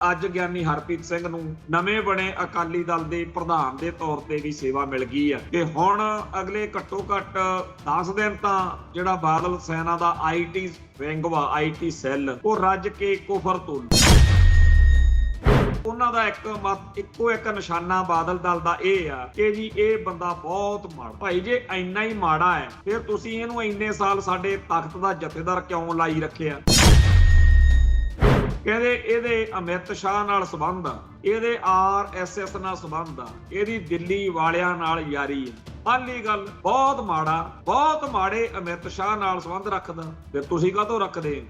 ਅੱਜ ਗਿਆਨੀ ਹਰਪ੍ਰੀਤ ਸਿੰਘ ਨੂੰ ਨਵੇਂ ਬਣੇ ਅਕਾਲੀ ਦਲ ਦੇ ਪ੍ਰਧਾਨ ਦੇ ਤੌਰ ਤੇ ਵੀ ਸੇਵਾ ਮਿਲ ਗਈ ਹੈ ਤੇ ਹੁਣ ਅਗਲੇ ਘੱਟੋ ਘੱਟ 10 ਦਿਨ ਤਾਂ ਜਿਹੜਾ ਬਾਦਲ ਸੈਨਾ ਦਾ ਆਈਟੀ ਵਿੰਗ ਵਾ, ਆਈਟੀ ਸੈੱਲ, ਉਹ ਰੱਜ ਕੇ ਕੁਫਰ ਤੋਲ। ਉਹਨਾਂ ਦਾ ਇੱਕੋ ਇੱਕ ਨਿਸ਼ਾਨਾ ਬਾਦਲ ਦਲ ਦਾ ਇਹ ਆ ਕਿ ਜੀ ਇਹ ਬੰਦਾ ਬਹੁਤ ਮਾੜਾ। ਭਾਈ ਜੇ ਇੰਨਾ ਹੀ ਮਾੜਾ ਹੈ ਫਿਰ ਤੁਸੀਂ ਇਹਨੂੰ ਇੰਨੇ ਸਾਲ ਸਾਡੇ ਤਖਤ ਦਾ ਜਥੇਦਾਰ ਕਿਉਂ ਲਾਈ ਰੱਖਿਆ? ਕਹਿੰਦੇ ਇਹਦੇ ਅਮਿਤ ਸ਼ਾਹ ਨਾਲ ਸੰਬੰਧ ਆ, ਇਹਦੇ RSS ਨਾਲ ਸੰਬੰਧ ਆ, ਇਹਦੀ ਦਿੱਲੀ ਵਾਲਿਆਂ ਨਾਲ ਯਾਰੀ ਆ। ਹਾਲੀ ਗੱਲ ਬਹੁਤ ਮਾੜਾ, ਬਹੁਤ ਮਾੜੇ ਅਮਿਤ ਸ਼ਾਹ ਨਾਲ ਸੰਬੰਧ ਰੱਖਦਾ, ਫਿਰ ਤੁਸੀਂ ਕਾਹਤੋਂ ਰੱਖਦੇ?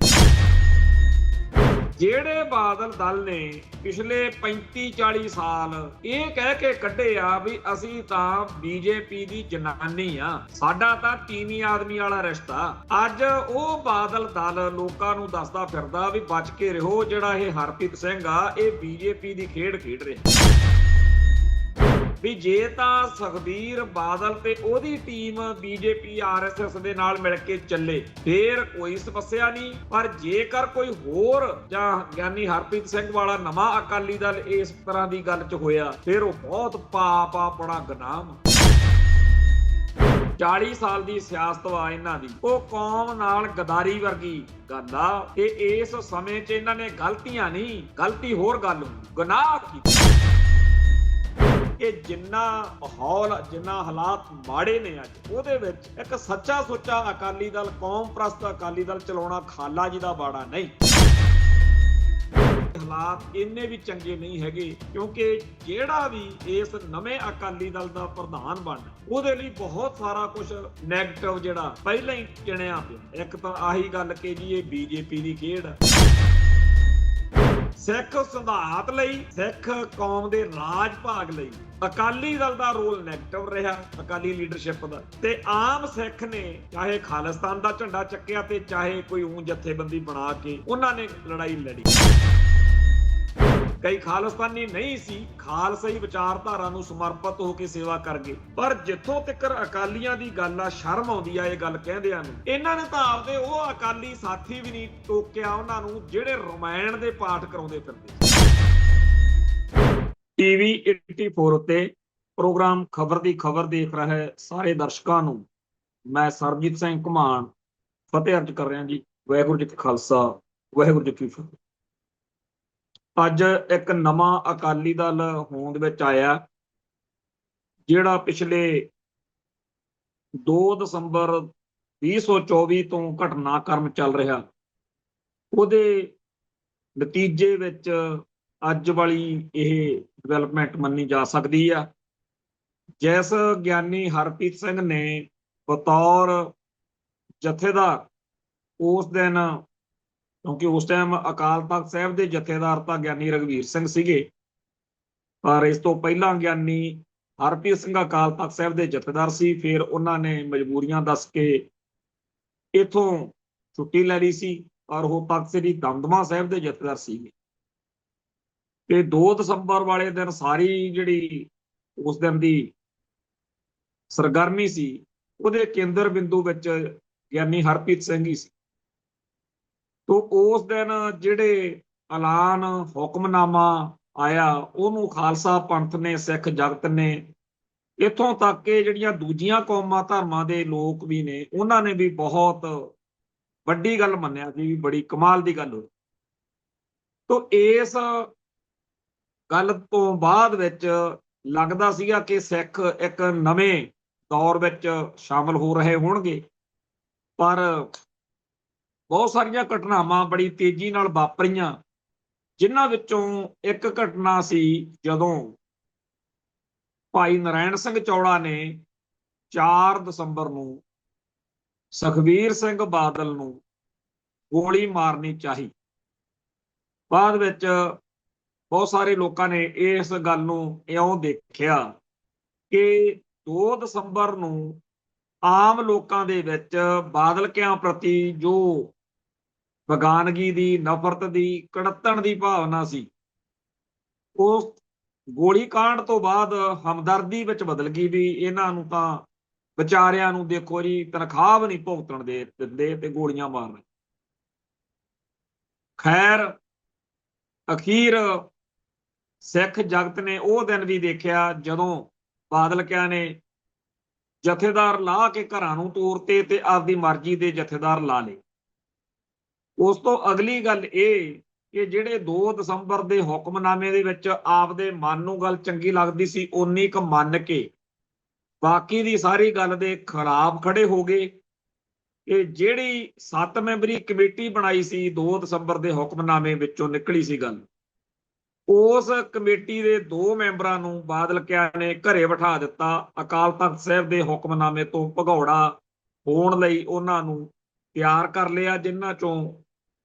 ਜਿਹੜੇ ਬਾਦਲ ਦਲ ਨੇ ਪਿਛਲੇ 35-40 ਸਾਲ ਇਹ ਕਹਿ ਕੇ ਕੱਢੇ ਆ ਵੀ ਅਸੀਂ ਤਾਂ BJP ਦੀ ਜਨਾਨੀ ਆ, ਸਾਡਾ ਤਾਂ ਤੀਵੀਂ ਆਦਮੀ ਵਾਲਾ ਰਿਸ਼ਤਾ, ਅੱਜ ਉਹ ਬਾਦਲ ਦਲ ਲੋਕਾਂ ਨੂੰ ਦੱਸਦਾ ਫਿਰਦਾ ਵੀ ਬਚ ਕੇ ਰਹੋ, ਜਿਹੜਾ ਇਹ ਹਰਪ੍ਰੀਤ ਸਿੰਘ ਆ ਇਹ BJP ਦੀ ਖੇਡ ਖੇਡ ਰਿਹਾ। ਵੀ ਜੇ ਤਾਂ ਸੁਖਬੀਰ ਬਾਦਲ ਤੇ ਉਹਦੀ ਟੀਮ BJP RSS ਦੇ ਨਾਲ ਮਿਲ ਕੇ ਚੱਲੇ ਫੇਰ ਕੋਈ ਸਮੱਸਿਆ ਨਹੀਂ, ਪਰ ਜੇਕਰ ਕੋਈ ਹੋਰ ਜਾਂ ਗਿਆਨੀ ਹਰਪ੍ਰੀਤ ਸਿੰਘ ਵਾਲਾ ਨਵਾਂ ਅਕਾਲੀ ਦਲ ਇਸ ਤਰ੍ਹਾਂ ਦੀ ਗੱਲ 'ਚ ਹੋਇਆ ਫਿਰ ਉਹ ਬਹੁਤ ਪਾਪ ਆ, ਬੜਾ ਗੁਨਾਹ। 40 ਸਾਲ ਦੀ ਸਿਆਸਤ ਵਾ ਇਹਨਾਂ ਦੀ, ਉਹ ਕੌਮ ਨਾਲ ਗਦਾਰੀ ਵਰਗੀ ਗੱਲ ਆ ਤੇ ਇਸ ਸਮੇਂ 'ਚ ਇਹਨਾਂ ਨੇ ਗਲਤੀਆਂ ਨਹੀਂ, ਗਲਤੀ ਹੋਰ ਗੱਲ, ਗੁਨਾਹ ਕੀਤੀ। ਕਿ ਜਿੰਨਾ ਮਾਹੌਲ, ਜਿੰਨਾ ਹਾਲਾਤ ਮਾੜੇ ਨੇ ਅੱਜ, ਉਹਦੇ ਵਿੱਚ ਇੱਕ ਸੱਚਾ ਸੁੱਚਾ ਅਕਾਲੀ ਦਲ, ਕੌਮ ਪ੍ਰਸਤ ਅਕਾਲੀ ਦਲ ਚਲਾਉਣਾ ਖਾਲਾ ਜੀ ਦਾ ਬਾੜਾ ਨਹੀਂ। ਹਾਲਾਤ ਇੰਨੇ ਵੀ ਚੰਗੇ ਨਹੀਂ ਹੈਗੇ ਕਿਉਂਕਿ ਜਿਹੜਾ ਵੀ ਇਸ ਨਵੇਂ ਅਕਾਲੀ ਦਲ ਦਾ ਪ੍ਰਧਾਨ ਬਣ, ਉਹਦੇ ਲਈ ਬਹੁਤ ਸਾਰਾ ਕੁਝ ਨੈਗੇਟਿਵ ਜਿਹੜਾ ਪਹਿਲਾਂ ਹੀ ਚਿਣਿਆ ਪਿਆ। ਇੱਕ ਤਾਂ ਆਹੀ ਗੱਲ ਕਿ ਜੀ ਇਹ BJP ਦੀ ਖੇਡ ਆ। ਸਿੱਖ ਸਿਧਾਂਤ ਲਈ, ਸਿੱਖ ਕੌਮ ਦੇ ਰਾਜ ਭਾਗ ਲਈ ਅਕਾਲੀ ਦਲ ਦਾ ਰੋਲ ਨੈਗੇਟਿਵ ਰਿਹਾ, ਅਕਾਲੀ ਲੀਡਰਸ਼ਿਪ ਦਾ। ਤੇ ਆਮ ਸਿੱਖ ਨੇ ਚਾਹੇ ਖਾਲਿਸਤਾਨ ਦਾ ਝੰਡਾ ਚੱਕਿਆ ਤੇ ਚਾਹੇ ਕੋਈ ਜਥੇਬੰਦੀ ਬਣਾ ਕੇ ਉਹਨਾਂ ਨੇ ਲੜਾਈ ਲੜੀ। ਕਈ ਖਾਲਿਸਤਾਨੀ ਨਹੀਂ ਸੀ, ਖਾਲਸਾਈ ਵਿਚਾਰਧਾਰਾ ਨੂੰ ਸਮਰਪਿਤ ਹੋ ਕੇ ਸੇਵਾ ਕਰ ਗਏ। ਪਰ ਜਿੱਥੋਂ ਤੱਕ ਅਕਾਲੀਆਂ ਦੀ ਗੱਲ ਆ, ਸ਼ਰਮ ਆਉਂਦੀ ਆ ਇਹ ਗੱਲ ਕਹਿੰਦਿਆਂ ਨੂੰ। ਇਹਨਾਂ ਨੇ ਤਾਂ ਆਪਦੇ ਉਹ ਅਕਾਲੀ ਸਾਥੀ ਵੀ ਨਹੀਂ ਟੋਕਿਆ ਉਹਨਾਂ ਨੂੰ ਜਿਹੜੇ ਰਾਮਾਇਣ ਦੇ ਪਾਠ ਕਰਾਉਂਦੇ ਫਿਰਦੇ। TV 84 ਉੱਤੇ ਪ੍ਰੋਗਰਾਮ ਖਬਰ ਦੀ ਖਬਰ ਦੇਖ ਰਹੇ ਸਾਰੇ ਦਰਸ਼ਕਾਂ ਨੂੰ ਮੈਂ ਸਰਬਜੀਤ ਸਿੰਘ ਘੁਮਾਣ ਫਤਿਹ ਅਰਜ ਕਰ ਰਿਹਾ ਜੀ। ਵਾਹਿਗੁਰੂ ਜੀ ਕਾ ਖਾਲਸਾ, ਵਾਹਿਗੁਰੂ ਜੀ ਕੀ ਫਤਿਹ। ਅੱਜ ਇੱਕ ਨਵਾਂ ਅਕਾਲੀ ਦਲ ਹੋਂਦ ਵਿੱਚ ਆਇਆ ਜਿਹੜਾ ਪਿਛਲੇ 2 ਦਸੰਬਰ 2024 ਤੋਂ ਘਟਨਾਕ੍ਰਮ ਚੱਲ ਰਿਹਾ, ਉਹਦੇ ਨਤੀਜੇ ਵਿੱਚ ਅੱਜ ਵਾਲੀ ਇਹ ਡਿਵੈਲਪਮੈਂਟ ਮੰਨੀ ਜਾ ਸਕਦੀ ਆ। ਜਿਸ ਗਿਆਨੀ ਹਰਪ੍ਰੀਤ ਸਿੰਘ ਨੇ ਬਤੌਰ ਜਥੇਦਾਰ ਉਸ ਦਿਨ, ਕਿਉਂਕਿ ਉਸ ਟਾਈਮ ਅਕਾਲ ਤਖਤ ਸਾਹਿਬ ਦੇ ਜਥੇਦਾਰ ਤਾਂ ਗਿਆਨੀ ਰਘਵੀਰ ਸਿੰਘ ਸੀਗੇ, ਪਰ ਇਸ ਤੋਂ ਪਹਿਲਾਂ ਗਿਆਨੀ ਹਰਪ੍ਰੀਤ ਸਿੰਘ ਅਕਾਲ ਤਖਤ ਸਾਹਿਬ ਦੇ ਜਥੇਦਾਰ ਸੀ। ਫਿਰ ਉਹਨਾਂ ਨੇ ਮਜਬੂਰੀਆਂ ਦੱਸ ਕੇ ਇੱਥੋਂ ਛੁੱਟੀ ਲੈ ਲਈ ਸੀ, ਪਰ ਉਹ ਤਖਤ ਸ੍ਰੀ ਦਮਦਮਾ ਸਾਹਿਬ ਦੇ ਜਥੇਦਾਰ ਸੀਗੇ। ਤੇ 2 ਦਸੰਬਰ ਵਾਲੇ ਦਿਨ ਸਾਰੀ ਜਿਹੜੀ ਉਸ ਦਿਨ ਦੀ ਸਰਗਰਮੀ ਸੀ ਉਹਦੇ ਕੇਂਦਰ ਬਿੰਦੂ ਵਿੱਚ ਗਿਆਨੀ ਹਰਪ੍ਰੀਤ ਸਿੰਘ ਹੀ ਸੀ। ਤੋ ਉਸ ਦਿਨ ਜਿਹੜੇ ਐਲਾਨ, ਹੁਕਮਨਾਮਾ ਆਇਆ, ਉਹਨੂੰ ਖਾਲਸਾ ਪੰਥ ਨੇ, ਸਿੱਖ ਜਗਤ ਨੇ, ਇੱਥੋਂ ਤੱਕ ਕਿ ਜਿਹੜੀਆਂ ਦੂਜੀਆਂ ਕੌਮਾਂ ਧਰਮਾਂ ਦੇ ਲੋਕ ਵੀ ਨੇ, ਉਹਨਾਂ ਨੇ ਵੀ ਬਹੁਤ ਵੱਡੀ ਗੱਲ ਮੰਨਿਆ ਸੀ, ਬੜੀ ਕਮਾਲ ਦੀ ਗੱਲ ਹੋਈ। ਤੋ ਇਸ ਗੱਲ ਤੋਂ ਬਾਅਦ ਵਿੱਚ ਲੱਗਦਾ ਸੀਗਾ ਕਿ ਸਿੱਖ ਇੱਕ ਨਵੇਂ ਦੌਰ ਵਿੱਚ ਸ਼ਾਮਲ ਹੋ ਰਹੇ ਹੋਣਗੇ, ਪਰ ਬਹੁਤ ਸਾਰੀਆਂ ਘਟਨਾਵਾਂ ਬੜੀ ਤੇਜ਼ੀ ਨਾਲ ਵਾਪਰੀਆਂ, ਜਿਨ੍ਹਾਂ ਵਿੱਚੋਂ ਇੱਕ ਘਟਨਾ ਸੀ ਜਦੋਂ ਭਾਈ ਨਰਾਇਣ ਸਿੰਘ ਚੌੜਾ ਨੇ 4 ਦਸੰਬਰ ਨੂੰ ਸੁਖਬੀਰ ਸਿੰਘ ਬਾਦਲ ਨੂੰ ਗੋਲੀ ਮਾਰਨੀ ਚਾਹੀ। ਬਾਅਦ ਵਿੱਚ ਬਹੁਤ ਸਾਰੇ ਲੋਕਾਂ ਨੇ ਇਸ ਗੱਲ ਨੂੰ ਇਉਂ ਦੇਖਿਆ ਕਿ 2 ਦਸੰਬਰ ਨੂੰ ਆਮ ਲੋਕਾਂ ਦੇ ਵਿੱਚ ਬਾਦਲ ਕਿਆਂ ਪ੍ਰਤੀ ਜੋ ਬੇਗਾਨਗੀ ਦੀ, ਨਫ਼ਰਤ ਦੀ, ਕੜੱਤਣ ਦੀ ਭਾਵਨਾ ਸੀ, ਉਹ ਗੋਲੀ ਕਾਂਡ ਤੋਂ ਬਾਅਦ ਹਮਦਰਦੀ ਵਿੱਚ ਬਦਲ ਗਈ ਵੀ ਇਹਨਾਂ ਨੂੰ ਤਾਂ ਵਿਚਾਰਿਆਂ ਨੂੰ ਦੇਖੋ ਜੀ ਤਨਖਾਹ ਵੀ ਨਹੀਂ ਭੁਗਤਣ ਦੇ ਦਿੰਦੇ ਤੇ ਗੋਲੀਆਂ ਮਾਰ ਰਹੇ। ਖੈਰ ਅਖੀਰ ਸਿੱਖ ਜਗਤ ਨੇ ਉਹ ਦਿਨ ਵੀ ਦੇਖਿਆ ਜਦੋਂ ਬਾਦਲ ਕਿਆਂ ਨੇ ਜਥੇਦਾਰ ਲਾ ਕੇ ਘਰਾਂ ਨੂੰ ਤੋਰਤੇ ਤੇ ਆਪਦੀ ਮਰਜ਼ੀ ਦੇ ਜਥੇਦਾਰ ਲਾ ਲਏ। ਉਸ ਤੋਂ ਅਗਲੀ ਗੱਲ ਇਹ ਕਿ ਜਿਹੜੇ 2 ਦਸੰਬਰ ਦੇ ਹੁਕਮਨਾਮੇ ਦੇ ਵਿੱਚ ਆਪਦੇ ਮਨ ਨੂੰ ਗੱਲ ਚੰਗੀ ਲੱਗਦੀ ਸੀ ਉਨੀ ਕੁ ਮੰਨ ਕੇ ਬਾਕੀ ਦੀ ਸਾਰੀ ਗੱਲ ਦੇ ਖਿਲਾਫ ਖੜੇ ਹੋ ਗਏ। ਕਿ ਜਿਹੜੀ 7 ਮੈਂਬਰੀ ਕਮੇਟੀ ਬਣਾਈ ਸੀ 2 ਦਸੰਬਰ ਦੇ ਹੁਕਮਨਾਮੇ ਵਿੱਚੋਂ ਨਿਕਲੀ ਸੀ ਗੱਲ, ਉਸ ਕਮੇਟੀ ਦੇ 2 ਮੈਂਬਰਾਂ ਨੂੰ ਬਾਦਲ ਕਿਆਂ ਨੇ ਘਰੇ ਬਿਠਾ ਦਿੱਤਾ। ਅਕਾਲ ਤਖਤ ਸਾਹਿਬ ਦੇ ਹੁਕਮਨਾਮੇ ਤੋਂ ਭਗੌੜਾ ਹੋਣ ਲਈ ਉਹਨਾਂ ਨੂੰ ਤਿਆਰ ਕਰ ਲਿਆ, ਜਿਨ੍ਹਾਂ ਚੋਂ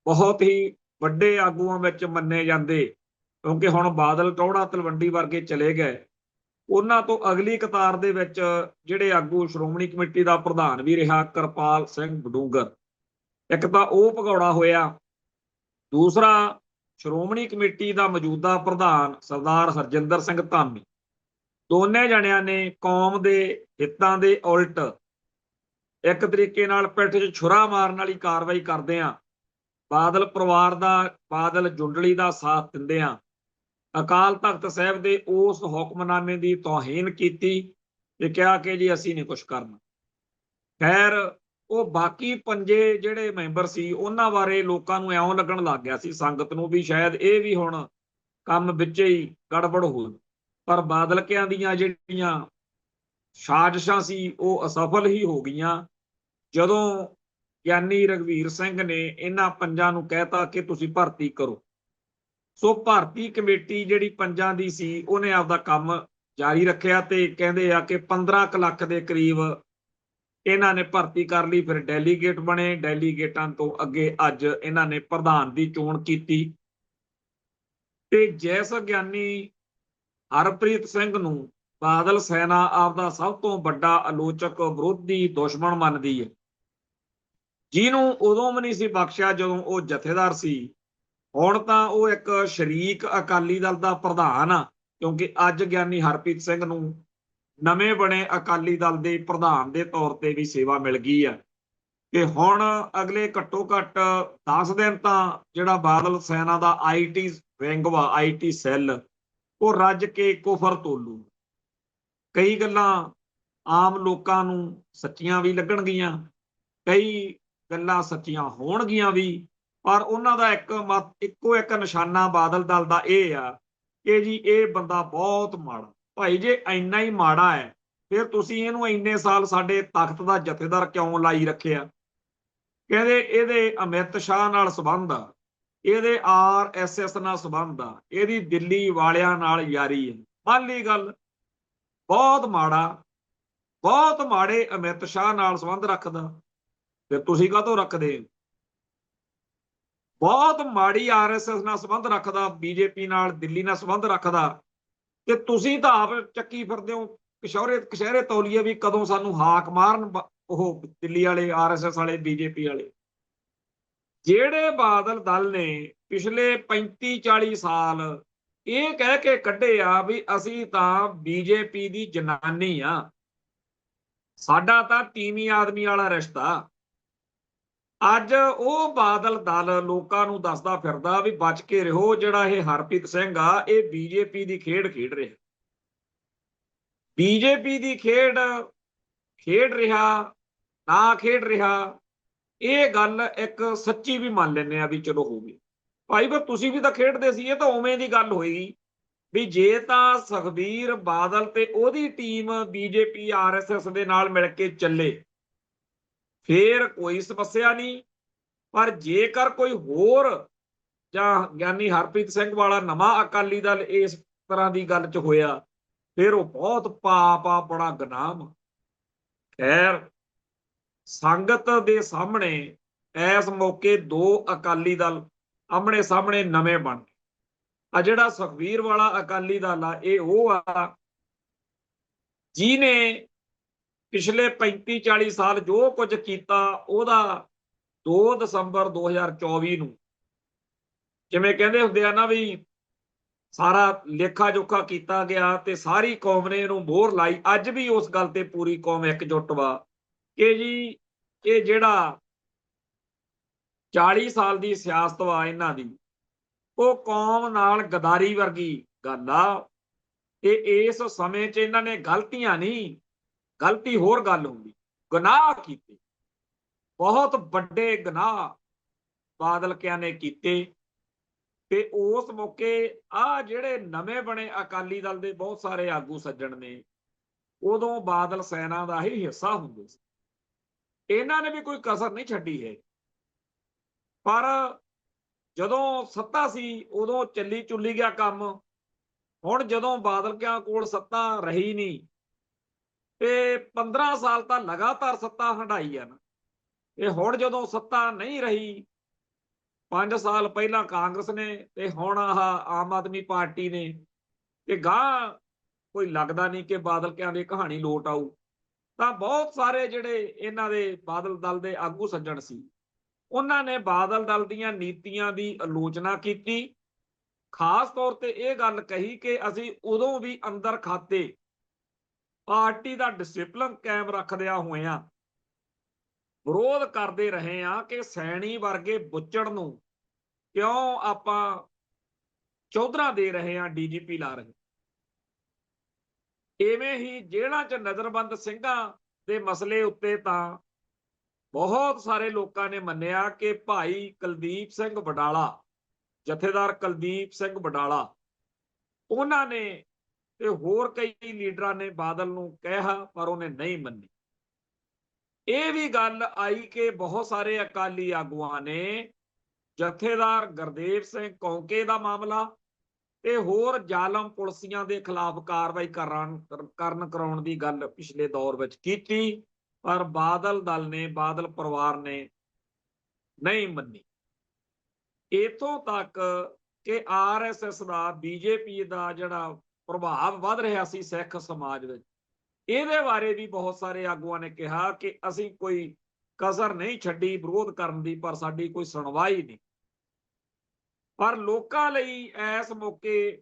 ਬਹੁਤ ਹੀ ਵੱਡੇ ਆਗੂਆਂ ਵਿੱਚ ਮੰਨੇ ਜਾਂਦੇ, ਕਿਉਂਕਿ ਹੁਣ ਬਾਦਲ ਟੌਹੜਾ ਤਲਵੰਡੀ ਵਰਗੇ ਚਲੇ ਗਏ, ਉਹਨਾਂ ਤੋਂ ਅਗਲੀ ਕਤਾਰ ਦੇ ਵਿੱਚ ਜਿਹੜੇ ਆਗੂ ਸ਼੍ਰੋਮਣੀ ਕਮੇਟੀ ਦਾ ਪ੍ਰਧਾਨ ਵੀ ਰਿਹਾ ਕਿਰਪਾਲ ਸਿੰਘ ਬਡੂੰਗਰ, ਇੱਕ ਤਾਂ ਉਹ ਭਗੌੜਾ ਹੋਇਆ, ਦੂਸਰਾ ਸ਼੍ਰੋਮਣੀ ਕਮੇਟੀ ਦਾ ਮੌਜੂਦਾ ਪ੍ਰਧਾਨ ਸਰਦਾਰ ਹਰਜਿੰਦਰ ਸਿੰਘ ਧਾਮੀ। ਦੋਨੇ ਜਣਿਆਂ ਨੇ ਕੌਮ ਦੇ ਹਿੱਤਾਂ ਦੇ ਉਲਟ ਇੱਕ ਤਰੀਕੇ ਨਾਲ ਪਿੱਠ 'ਚ ਛੁਰਾ ਮਾਰਨ ਵਾਲੀ ਕਾਰਵਾਈ ਕਰਦੇ ਆ, ਬਾਦਲ ਪਰਿਵਾਰ ਦਾ, ਬਾਦਲ ਜੁੰਡਲੀ ਦਾ ਸਾਥ ਦਿੰਦੇ ਆ, ਅਕਾਲ ਤਖਤ ਸਾਹਿਬ ਦੇ ਉਸ ਹੁਕਮਨਾਮੇ ਦੀ ਤੋਹੀਨ ਕੀਤੀ ਤੇ ਕਿਹਾ ਕਿ ਜੀ ਅਸੀਂ ਨਹੀਂ ਕੁਛ ਕਰਨਾ। ਖੈਰ ਉਹ ਬਾਕੀ 5 ਜਿਹੜੇ ਮੈਂਬਰ ਸੀ ਉਹਨਾਂ ਬਾਰੇ ਲੋਕਾਂ ਨੂੰ ਇਉਂ ਲੱਗਣ ਲੱਗ ਗਿਆ ਸੀ, ਸੰਗਤ ਨੂੰ, ਵੀ ਸ਼ਾਇਦ ਇਹ ਵੀ ਹੁਣ ਕੰਮ ਵਿੱਚ ਹੀ ਗੜਬੜ ਹੋ। ਪਰ ਬਾਦਲ ਕਿਆਂ ਦੀਆਂ ਜਿਹੜੀਆਂ ਸਾਜ਼ਿਸ਼ਾਂ ਸੀ ਉਹ ਅਸਫਲ ਹੀ ਹੋ ਗਈਆਂ ਜਦੋਂ ਗਿਆਨੀ ਰਘਵੀਰ ਸਿੰਘ ਨੇ ਇਹਨਾਂ 5 ਨੂੰ ਕਹਿਤਾ ਕਿ ਤੁਸੀਂ ਭਰਤੀ ਕਰੋ। ਸੋ ਭਰਤੀ ਕਮੇਟੀ ਜਿਹੜੀ 5 ਦੀ ਸੀ ਉਹਨੇ ਆਪਦਾ ਕੰਮ ਜਾਰੀ ਰੱਖਿਆ ਤੇ ਕਹਿੰਦੇ ਆ ਕਿ 15 ਕੁ ਲੱਖ ਦੇ ਕਰੀਬ ਇਹਨਾਂ ਨੇ ਭਰਤੀ ਕਰ ਲਈ। ਫਿਰ ਡੈਲੀਗੇਟ ਬਣੇ, ਡੈਲੀਗੇਟਾਂ ਤੋਂ ਅੱਗੇ ਅੱਜ ਇਹਨਾਂ ਨੇ ਪ੍ਰਧਾਨ ਦੀ ਚੋਣ ਕੀਤੀ ਤੇ ਜਿਸ ਗਿਆਨੀ ਹਰਪ੍ਰੀਤ ਸਿੰਘ ਨੂੰ ਬਾਦਲ ਸੈਨਾ ਆਪਦਾ ਸਭ ਤੋਂ ਵੱਡਾ ਆਲੋਚਕ, ਵਿਰੋਧੀ, ਦੁਸ਼ਮਣ ਮੰਨਦੀ ਹੈ, ਜਿਹਨੂੰ ਉਦੋਂ ਵੀ ਨਹੀਂ ਸੀ ਬਖਸ਼ਿਆ ਜਦੋਂ ਉਹ ਜਥੇਦਾਰ ਸੀ, ਹੁਣ ਤਾਂ ਉਹ ਇੱਕ ਸ਼ਰੀਕ ਅਕਾਲੀ ਦਲ ਦਾ ਪ੍ਰਧਾਨ ਆ, ਕਿਉਂਕਿ ਅੱਜ ਗਿਆਨੀ ਹਰਪ੍ਰੀਤ ਸਿੰਘ ਨੂੰ ਨਵੇਂ ਬਣੇ ਅਕਾਲੀ ਦਲ ਦੇ ਪ੍ਰਧਾਨ ਦੇ ਤੌਰ ਤੇ ਵੀ ਸੇਵਾ ਮਿਲ ਗਈ ਆ। ਕਿ ਹੁਣ ਅਗਲੇ ਘੱਟੋ ਘੱਟ 10 ਦਿਨ ਤਾਂ ਜਿਹੜਾ ਬਾਦਲ ਸੈਨਾ ਦਾ ਆਈਟੀ ਵਿੰਗ ਵਾ, ਆਈਟੀ ਸੈੱਲ, ਉਹ ਰੱਜ ਕੇ ਕੁਫਰ ਤੋਲੂ। ਕਈ ਗੱਲਾਂ ਆਮ ਲੋਕਾਂ ਨੂੰ ਸੱਚੀਆਂ ਵੀ ਲੱਗਣਗੀਆਂ, ਕਈ ਗੱਲਾਂ ਸੱਚੀਆਂ ਹੋਣਗੀਆਂ ਵੀ, ਪਰ ਉਹਨਾਂ ਦਾ ਇੱਕੋ ਇੱਕ ਨਿਸ਼ਾਨਾ ਬਾਦਲ ਦਲ ਦਾ ਇਹ ਆ ਕਿ ਜੀ ਇਹ ਬੰਦਾ ਬਹੁਤ ਮਾੜਾ। ਭਾਈ ਜੇ ਇੰਨਾ ਹੀ ਮਾੜਾ ਹੈ ਫਿਰ ਤੁਸੀਂ ਇਹਨੂੰ ਇੰਨੇ ਸਾਲ ਸਾਡੇ ਤਖਤ ਦਾ ਜਥੇਦਾਰ ਕਿਉਂ ਲਾਈ ਰੱਖਿਆ? ਕਹਿੰਦੇ ਇਹਦੇ ਅਮਿਤ ਸ਼ਾਹ ਨਾਲ ਸੰਬੰਧ ਆ, ਇਹਦੇ RSS ਨਾਲ ਸੰਬੰਧ ਆ, ਇਹਦੀ ਦਿੱਲੀ ਵਾਲਿਆਂ ਨਾਲ ਯਾਰੀ ਹੈ। ਮੰਨ ਲਈ ਗੱਲ, ਬਹੁਤ ਮਾੜਾ, ਬਹੁਤ ਮਾੜੇ ਅਮਿਤ ਸ਼ਾਹ ਨਾਲ ਸੰਬੰਧ ਰੱਖਦਾ, ਫਿਰ ਤੁਸੀਂ ਕਾਹਤੋਂ ਰੱਖਦੇ? ਬਹੁਤ ਮਾੜੀ RSS ਨਾਲ ਸੰਬੰਧ ਰੱਖਦਾ, BJP ਨਾਲ, ਦਿੱਲੀ ਨਾਲ ਸੰਬੰਧ ਰੱਖਦਾ, ਤੇ ਤੁਸੀਂ ਤਾਂ ਆਪ ਚੱਕੀ ਫਿਰਦੇ ਹੋ ਕਸ਼ਹਿਰੇ ਤੌਲੀਏ ਵੀ ਕਦੋਂ ਸਾਨੂੰ ਹਾਕ ਮਾਰਨ ਉਹ ਦਿੱਲੀ ਵਾਲੇ, RSS ਵਾਲੇ, BJP ਵਾਲੇ। ਜਿਹੜੇ ਬਾਦਲ ਦਲ ਨੇ ਪਿਛਲੇ 35-40 ਸਾਲ ਇਹ ਕਹਿ ਕੇ ਕੱਢੇ ਆ ਵੀ ਅਸੀਂ ਤਾਂ BJP ਦੀ ਜਨਾਨੀ ਆ, ਸਾਡਾ ਤਾਂ ਤੀਵੀਂ ਆਦਮੀ ਵਾਲਾ ਰਿਸ਼ਤਾ, ਅੱਜ ਉਹ ਬਾਦਲ ਦਲ ਲੋਕਾਂ ਨੂੰ ਦੱਸਦਾ ਫਿਰਦਾ ਵੀ ਬਚ ਕੇ ਰਹੋ, ਜਿਹੜਾ ਇਹ ਹਰਪ੍ਰੀਤ ਸਿੰਘ ਆ ਇਹ BJP ਦੀ ਖੇਡ ਖੇਡ ਰਿਹਾ, BJP ਦੀ ਖੇਡ ਖੇਡ ਰਿਹਾ ਨਾ ਖੇਡ ਰਿਹਾ। ਇਹ ਗੱਲ ਇੱਕ ਸੱਚੀ ਵੀ ਮੰਨ ਲੈਂਦੇ ਆ ਵੀ ਚਲੋ ਹੋ ਗਈ ਭਾਈ, ਪਰ ਤੁਸੀਂ ਵੀ ਤਾਂ ਖੇਡਦੇ ਸੀ। ਇਹ ਤਾਂ ਉਵੇਂ ਦੀ ਗੱਲ ਹੋਏਗੀ ਵੀ ਜੇ ਤਾਂ ਸੁਖਬੀਰ ਬਾਦਲ ਤੇ ਉਹਦੀ ਟੀਮ BJP RSS ਦੇ ਨਾਲ ਮਿਲ ਕੇ ਚੱਲੇ ਫੇਰ ਕੋਈ ਸਮੱਸਿਆ ਨਹੀਂ, ਪਰ ਜੇਕਰ ਕੋਈ ਹੋਰ ਜਾਂ ਗਿਆਨੀ ਹਰਪ੍ਰੀਤ ਸਿੰਘ ਵਾਲਾ ਨਵਾਂ ਅਕਾਲੀ ਦਲ ਇਸ ਤਰ੍ਹਾਂ ਦੀ ਗੱਲ 'ਚ ਹੋਇਆ ਫਿਰ ਉਹ ਬਹੁਤ ਪਾਪ ਆ, ਬੜਾ ਗੁਨਾਹ। ਖੈਰ ਸੰਗਤ ਦੇ ਸਾਹਮਣੇ ਇਸ ਮੌਕੇ 2 ਅਕਾਲੀ ਦਲ ਆਮਣੇ ਸਾਹਮਣੇ ਨਵੇਂ ਬਣ ਗਏ। ਆ ਜਿਹੜਾ ਸੁਖਬੀਰ ਵਾਲਾ ਅਕਾਲੀ ਦਲ ਆ ਇਹ ਉਹ ਆ ਜਿਹਨੇ ਪਿਛਲੇ 35-40 ਸਾਲ ਜੋ ਕੁਝ ਕੀਤਾ ਉਹਦਾ 2 ਦਸੰਬਰ 2024 ਨੂੰ ਜਿਵੇਂ ਕਹਿੰਦੇ ਹੁੰਦੇ ਆ ਨਾ ਵੀ ਸਾਰਾ ਲੇਖਾ ਜੋਖਾ ਕੀਤਾ ਗਿਆ ਤੇ ਸਾਰੀ ਕੌਮ ਨੇ ਇਹਨੂੰ ਮੋਹਰ ਲਾਈ। ਅੱਜ ਵੀ ਉਸ ਗੱਲ ਤੇ ਪੂਰੀ ਕੌਮ ਇਕਜੁੱਟ ਵਾ ਕਿ ਜੀ ਇਹ ਜਿਹੜਾ 40 ਸਾਲ ਦੀ ਸਿਆਸਤ ਵਾ ਇਹਨਾਂ ਦੀ, ਉਹ ਕੌਮ ਨਾਲ ਗਦਾਰੀ ਵਰਗੀ ਗੱਲ ਆ। ਇਹ ਇਸ ਸਮੇਂ 'ਚ ਇਹਨਾਂ ਨੇ ਗਲਤੀਆਂ ਨਹੀਂ, ਗਲਤੀ ਹੋਰ ਗੱਲ ਹੁੰਦੀ, ਗੁਨਾਹ ਕੀਤੇ, ਬਹੁਤ ਵੱਡੇ ਗੁਨਾਹ ਬਾਦਲ ਕਿਆਂ ਨੇ ਕੀਤੇ। ਤੇ ਉਸ ਮੌਕੇ ਆ ਜਿਹੜੇ ਨਵੇਂ ਬਣੇ ਅਕਾਲੀ ਦਲ ਦੇ ਬਹੁਤ ਸਾਰੇ ਆਗੂ ਸੱਜਣ ਨੇ, ਉਦੋਂ ਬਾਦਲ ਸੈਨਾ ਦਾ ਹੀ ਹਿੱਸਾ ਹੁੰਦੇ ਸੀ। ਇਹਨਾਂ ਨੇ ਵੀ ਕੋਈ ਕਸਰ ਨਹੀਂ ਛੱਡੀ ਹੈ। ਪਰ ਜਦੋਂ ਸੱਤਾ ਸੀ ਉਦੋਂ ਚੱਲੀ ਚੁੱਲੀ ਗਿਆ ਕੰਮ। ਹੁਣ ਜਦੋਂ ਬਾਦਲ ਕਿਆਂ ਕੋਲ ਸੱਤਾ ਰਹੀ ਨਹੀਂ ਤੇ 15 ਸਾਲ ਤਾਂ ਲਗਾਤਾਰ ਸੱਤਾ ਹੰਢਾਈ ਆ ਨਾ। ਇਹ ਹੁਣ ਜਦੋਂ ਸੱਤਾ ਨਹੀਂ ਰਹੀ, 5 ਸਾਲ ਪਹਿਲਾਂ ਕਾਂਗਰਸ ਨੇ ਤੇ ਹੁਣ ਆਹ ਆਮ ਆਦਮੀ ਪਾਰਟੀ ਨੇ, ਤੇ ਗਾਂ ਕੋਈ ਲੱਗਦਾ ਨਹੀਂ ਕਿ ਬਾਦਲ ਕਿਆਂ ਦੀ ਕਹਾਣੀ ਲੋਟ ਆਊ। ਤਾਂ ਬਹੁਤ ਸਾਰੇ ਜਿਹੜੇ ਇਹਨਾਂ ਦੇ ਬਾਦਲ ਦਲ ਦੇ ਆਗੂ ਸੱਜਣ ਸੀ, ਉਹਨਾਂ ਨੇ ਬਾਦਲ ਦਲ ਦੀਆਂ ਨੀਤੀਆਂ ਦੀ ਆਲੋਚਨਾ ਕੀਤੀ। ਖਾਸ ਤੌਰ ਤੇ ਇਹ ਗੱਲ ਕਹੀ ਕਿ ਅਸੀਂ ਉਦੋਂ ਵੀ ਅੰਦਰ ਖਾਤੇ ਪਾਰਟੀ ਦਾ ਡਿਸਪਲਿਨ ਕਾਇਮ ਰੱਖਦਿਆਂ ਹੋਇਆਂ ਵਿਰੋਧ ਕਰਦੇ ਰਹੇ ਆ ਕਿ ਸੈਣੀ ਵਰਗੇ ਬੁੱਚੜ ਨੂੰ ਕਿਉਂ ਆਪਾਂ ਚੌਧਰਾ ਦੇ ਰਹੇ ਆ, ਡੀਜੀਪੀ ਲਾ ਰਹੇ। ਇਵੇਂ ਹੀ ਜੇਲ੍ਹਾਂ 'ਚ ਨਜ਼ਰਬੰਦ ਸਿੰਘਾਂ ਦੇ ਮਸਲੇ ਉੱਤੇ ਤਾਂ ਬਹੁਤ ਸਾਰੇ ਲੋਕਾਂ ਨੇ ਮੰਨਿਆ ਕਿ ਭਾਈ ਕੁਲਦੀਪ ਸਿੰਘ ਵਡਾਲਾ, ਜਥੇਦਾਰ ਕੁਲਦੀਪ ਸਿੰਘ ਵਡਾਲਾ, ਉਹਨਾਂ ਨੇ ਤੇ ਹੋਰ ਕਈ ਲੀਡਰਾਂ ਨੇ ਬਾਦਲ ਨੂੰ ਕਿਹਾ, ਪਰ ਉਹਨੇ ਨਹੀਂ ਮੰਨੀ। ਇਹ ਵੀ ਗੱਲ ਆਈ ਕਿ ਬਹੁਤ ਸਾਰੇ ਅਕਾਲੀ ਆਗੂਆਂ ਨੇ ਜਥੇਦਾਰ ਗੁਰਦੇਵ ਸਿੰਘ ਕੌਂਕੇ ਦਾ ਮਾਮਲਾ ਤੇ ਹੋਰ ਜ਼ਾਲਮ ਪੁਲਸੀਆਂ ਦੇ ਖਿਲਾਫ ਕਾਰਵਾਈ ਕਰਾਉਣ ਦੀ ਗੱਲ ਪਿਛਲੇ ਦੌਰ ਵਿੱਚ ਕੀਤੀ, ਪਰ ਬਾਦਲ ਦਲ ਨੇ, ਬਾਦਲ ਪਰਿਵਾਰ ਨੇ ਨਹੀਂ ਮੰਨੀ। ਇਥੋਂ ਤੱਕ ਕਿ ਆਰਐਸਐਸ ਦਾ, ਬੀਜੇਪੀ ਦਾ ਜਿਹੜਾ ਪ੍ਰਭਾਵ ਵੱਧ ਰਿਹਾ ਸੀ ਸਿੱਖ ਸਮਾਜ ਵਿੱਚ, ਇਹਦੇ ਬਾਰੇ ਵੀ ਬਹੁਤ ਸਾਰੇ ਆਗੂਆਂ ਨੇ ਕਿਹਾ ਕਿ ਅਸੀਂ ਕੋਈ ਕਸਰ ਨਹੀਂ ਛੱਡੀ ਵਿਰੋਧ ਕਰਨ ਦੀ, ਪਰ ਸਾਡੀ ਕੋਈ ਸੁਣਵਾਈ ਨਹੀਂ। ਪਰ ਲੋਕਾਂ ਲਈ ਇਸ ਮੌਕੇ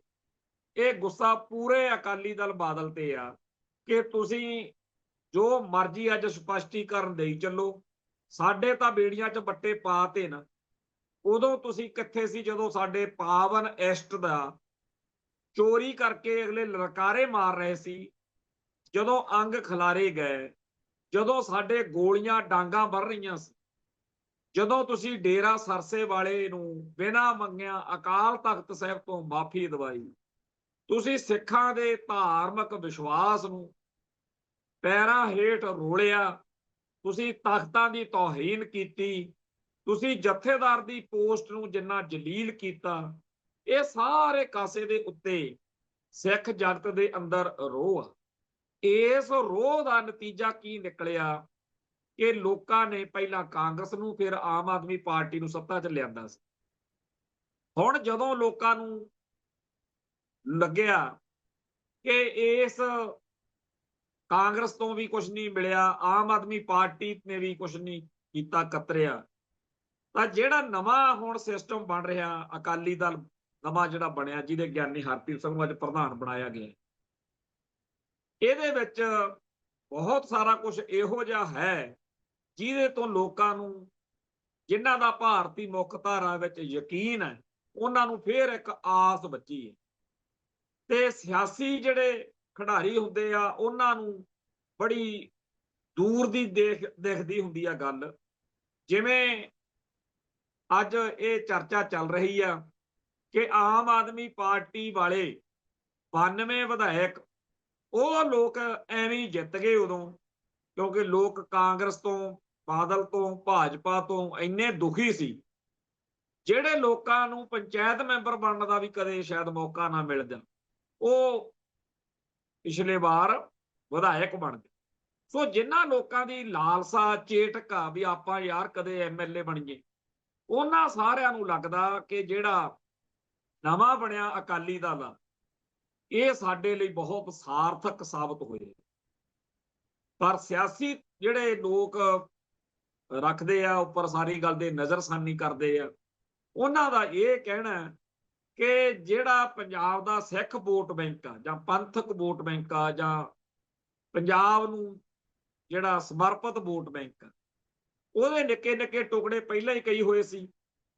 ਇਹ ਗੁੱਸਾ ਪੂਰੇ ਅਕਾਲੀ ਦਲ ਬਾਦਲ ਤੇ ਆ ਕਿ ਤੁਸੀਂ ਜੋ ਮਰਜ਼ੀ ਅੱਜ ਸਪਸ਼ਟੀਕਰਨ ਦੇਈ ਚੱਲੋ, ਸਾਡੇ ਤਾਂ ਬੇੜੀਆਂ 'ਚ ਬੱਟੇ ਪਾਤੇ ਨਾ। ਉਦੋਂ ਤੁਸੀਂ ਕਿੱਥੇ ਸੀ ਜਦੋਂ ਸਾਡੇ ਪਾਵਨ ਇਸ਼ਟ ਦਾ ਚੋਰੀ ਕਰਕੇ ਅਗਲੇ ਲਲਕਾਰੇ ਮਾਰ ਰਹੇ ਸੀ, ਜਦੋਂ ਅੰਗ ਖਿਲਾਰੇ ਗਏ, ਜਦੋਂ ਸਾਡੇ ਗੋਲੀਆਂ ਡਾਂਗਾਂ ਵੱਢ ਰਹੀਆਂ ਸੀ, ਜਦੋਂ ਤੁਸੀਂ ਡੇਰਾ ਸਰਸੇ ਵਾਲੇ ਨੂੰ ਬਿਨਾਂ ਮੰਗਿਆ ਅਕਾਲ ਤਖਤ ਸਾਹਿਬ ਤੋਂ ਮਾਫੀ ਦਵਾਈ, ਤੁਸੀਂ ਸਿੱਖਾਂ ਦੇ ਧਾਰਮਿਕ ਵਿਸ਼ਵਾਸ ਨੂੰ ਪੈਰਾਂ ਹੇਠ ਰੋਲਿਆ, ਤੁਸੀਂ ਤਖਤਾਂ ਦੀ ਤੌਹੀਨ ਕੀਤੀ, ਤੁਸੀਂ ਜਥੇਦਾਰ ਦੀ ਪੋਸਟ ਨੂੰ ਜਿੰਨਾ ਜਲੀਲ ਕੀਤਾ, ਇਹ ਸਾਰੇ ਕਾਸੇ ਦੇ ਉੱਤੇ ਸਿੱਖ ਜਗਤ ਦੇ ਅੰਦਰ ਰੋਹ ਆ। ਇਸ ਰੋਹ ਦਾ ਨਤੀਜਾ ਕੀ ਨਿਕਲਿਆ ਕਿ ਲੋਕਾਂ ਨੇ ਪਹਿਲਾਂ ਕਾਂਗਰਸ ਨੂੰ, ਫਿਰ ਆਮ ਆਦਮੀ ਪਾਰਟੀ ਨੂੰ ਸੱਤਾ 'ਚ ਲਿਆਂਦਾ ਸੀ। ਹੁਣ ਜਦੋਂ ਲੋਕਾਂ ਨੂੰ ਲੱਗਿਆ ਕਿ ਇਸ ਕਾਂਗਰਸ ਤੋਂ ਵੀ ਕੁਝ ਨਹੀਂ ਮਿਲਿਆ, ਆਮ ਆਦਮੀ ਪਾਰਟੀ ਨੇ ਵੀ ਕੁਝ ਨਹੀਂ ਕੀਤਾ, ਕਤਰਿਆ, ਤਾਂ ਜਿਹੜਾ ਨਵਾਂ ਹੁਣ ਸਿਸਟਮ ਬਣ ਰਿਹਾ, ਅਕਾਲੀ ਦਲ ਨਵਾਂ ਜਿਹੜਾ ਬਣਿਆ, ਜਿਹਦੇ ਗਿਆਨੀ ਹਰਪ੍ਰੀਤ ਸਿੰਘ ਨੂੰ ਅੱਜ ਪ੍ਰਧਾਨ ਬਣਾਇਆ ਗਿਆ, ਇਹਦੇ ਵਿੱਚ ਬਹੁਤ ਸਾਰਾ ਕੁਝ ਇਹੋ ਜਿਹਾ ਹੈ ਜਿਹਦੇ ਤੋਂ ਲੋਕਾਂ ਨੂੰ, ਜਿਨ੍ਹਾਂ ਦਾ ਭਾਰਤੀ ਮੁੱਖ ਧਾਰਾ ਵਿੱਚ ਯਕੀਨ ਹੈ, ਉਹਨਾਂ ਨੂੰ ਫੇਰ ਇੱਕ ਆਸ ਬੱਚੀ ਹੈ। ਤੇ ਸਿਆਸੀ ਜਿਹੜੇ ਖਿਡਾਰੀ ਹੁੰਦੇ ਆ, ਉਹਨਾਂ ਨੂੰ ਬੜੀ ਦੂਰ ਦੀ ਦਿਖਦੀ ਹੁੰਦੀ ਆ ਗੱਲ। ਜਿਵੇਂ ਅੱਜ ਇਹ ਚਰਚਾ ਚੱਲ ਰਹੀ ਆ ਕਿ ਆਮ ਆਦਮੀ ਪਾਰਟੀ ਵਾਲੇ 92 ਵਿਧਾਇਕ, ਉਹ ਲੋਕ ਐਵੇਂ ਜਿੱਤ ਗਏ ਉਦੋਂ, ਕਿਉਂਕਿ ਲੋਕ ਕਾਂਗਰਸ ਤੋਂ, ਬਾਦਲ ਤੋਂ, ਭਾਜਪਾ ਤੋਂ ਇੰਨੇ ਦੁਖੀ ਸੀ। ਜਿਹੜੇ ਲੋਕਾਂ ਨੂੰ ਪੰਚਾਇਤ ਮੈਂਬਰ ਬਣਨ ਦਾ ਵੀ ਕਦੇ ਸ਼ਾਇਦ ਮੌਕਾ ਨਾ ਮਿਲਦਾ, ਉਹ ਪਿਛਲੇ ਵਾਰ ਵਿਧਾਇਕ ਬਣ ਗਏ। ਸੋ ਜਿਨ੍ਹਾਂ ਲੋਕਾਂ ਦੀ ਲਾਲਸਾ, ਚੇਟਕ ਆ ਵੀ ਆਪਾਂ ਯਾਰ ਕਦੇ ਐਮਐਲਏ ਬਣੀਏ, ਉਹਨਾਂ ਸਾਰਿਆਂ ਨੂੰ ਲੱਗਦਾ ਕਿ ਜਿਹੜਾ ਨਵਾਂ ਬਣਿਆ ਅਕਾਲੀ ਦਲ ਆ, ਇਹ ਸਾਡੇ ਲਈ ਬਹੁਤ ਸਾਰਥਕ ਸਾਬਤ ਹੋਏ। ਪਰ ਸਿਆਸੀ ਜਿਹੜੇ ਲੋਕ ਰੱਖਦੇ ਆ ਉੱਪਰ ਸਾਰੀ ਗੱਲ ਦੇ, ਨਜ਼ਰਸਾਨੀ ਕਰਦੇ ਆ, ਉਹਨਾਂ ਦਾ ਇਹ ਕਹਿਣਾ ਕਿ ਜਿਹੜਾ ਪੰਜਾਬ ਦਾ ਸਿੱਖ ਵੋਟ ਬੈਂਕ ਆ ਜਾਂ ਪੰਥਕ ਵੋਟ ਬੈਂਕ ਆ ਜਾਂ ਪੰਜਾਬ ਨੂੰ ਜਿਹੜਾ ਸਮਰਪਿਤ ਵੋਟ ਬੈਂਕ ਆ, ਉਹਦੇ ਨਿੱਕੇ ਨਿੱਕੇ ਟੁਕੜੇ ਪਹਿਲਾਂ ਹੀ ਕਈ ਹੋਏ ਸੀ।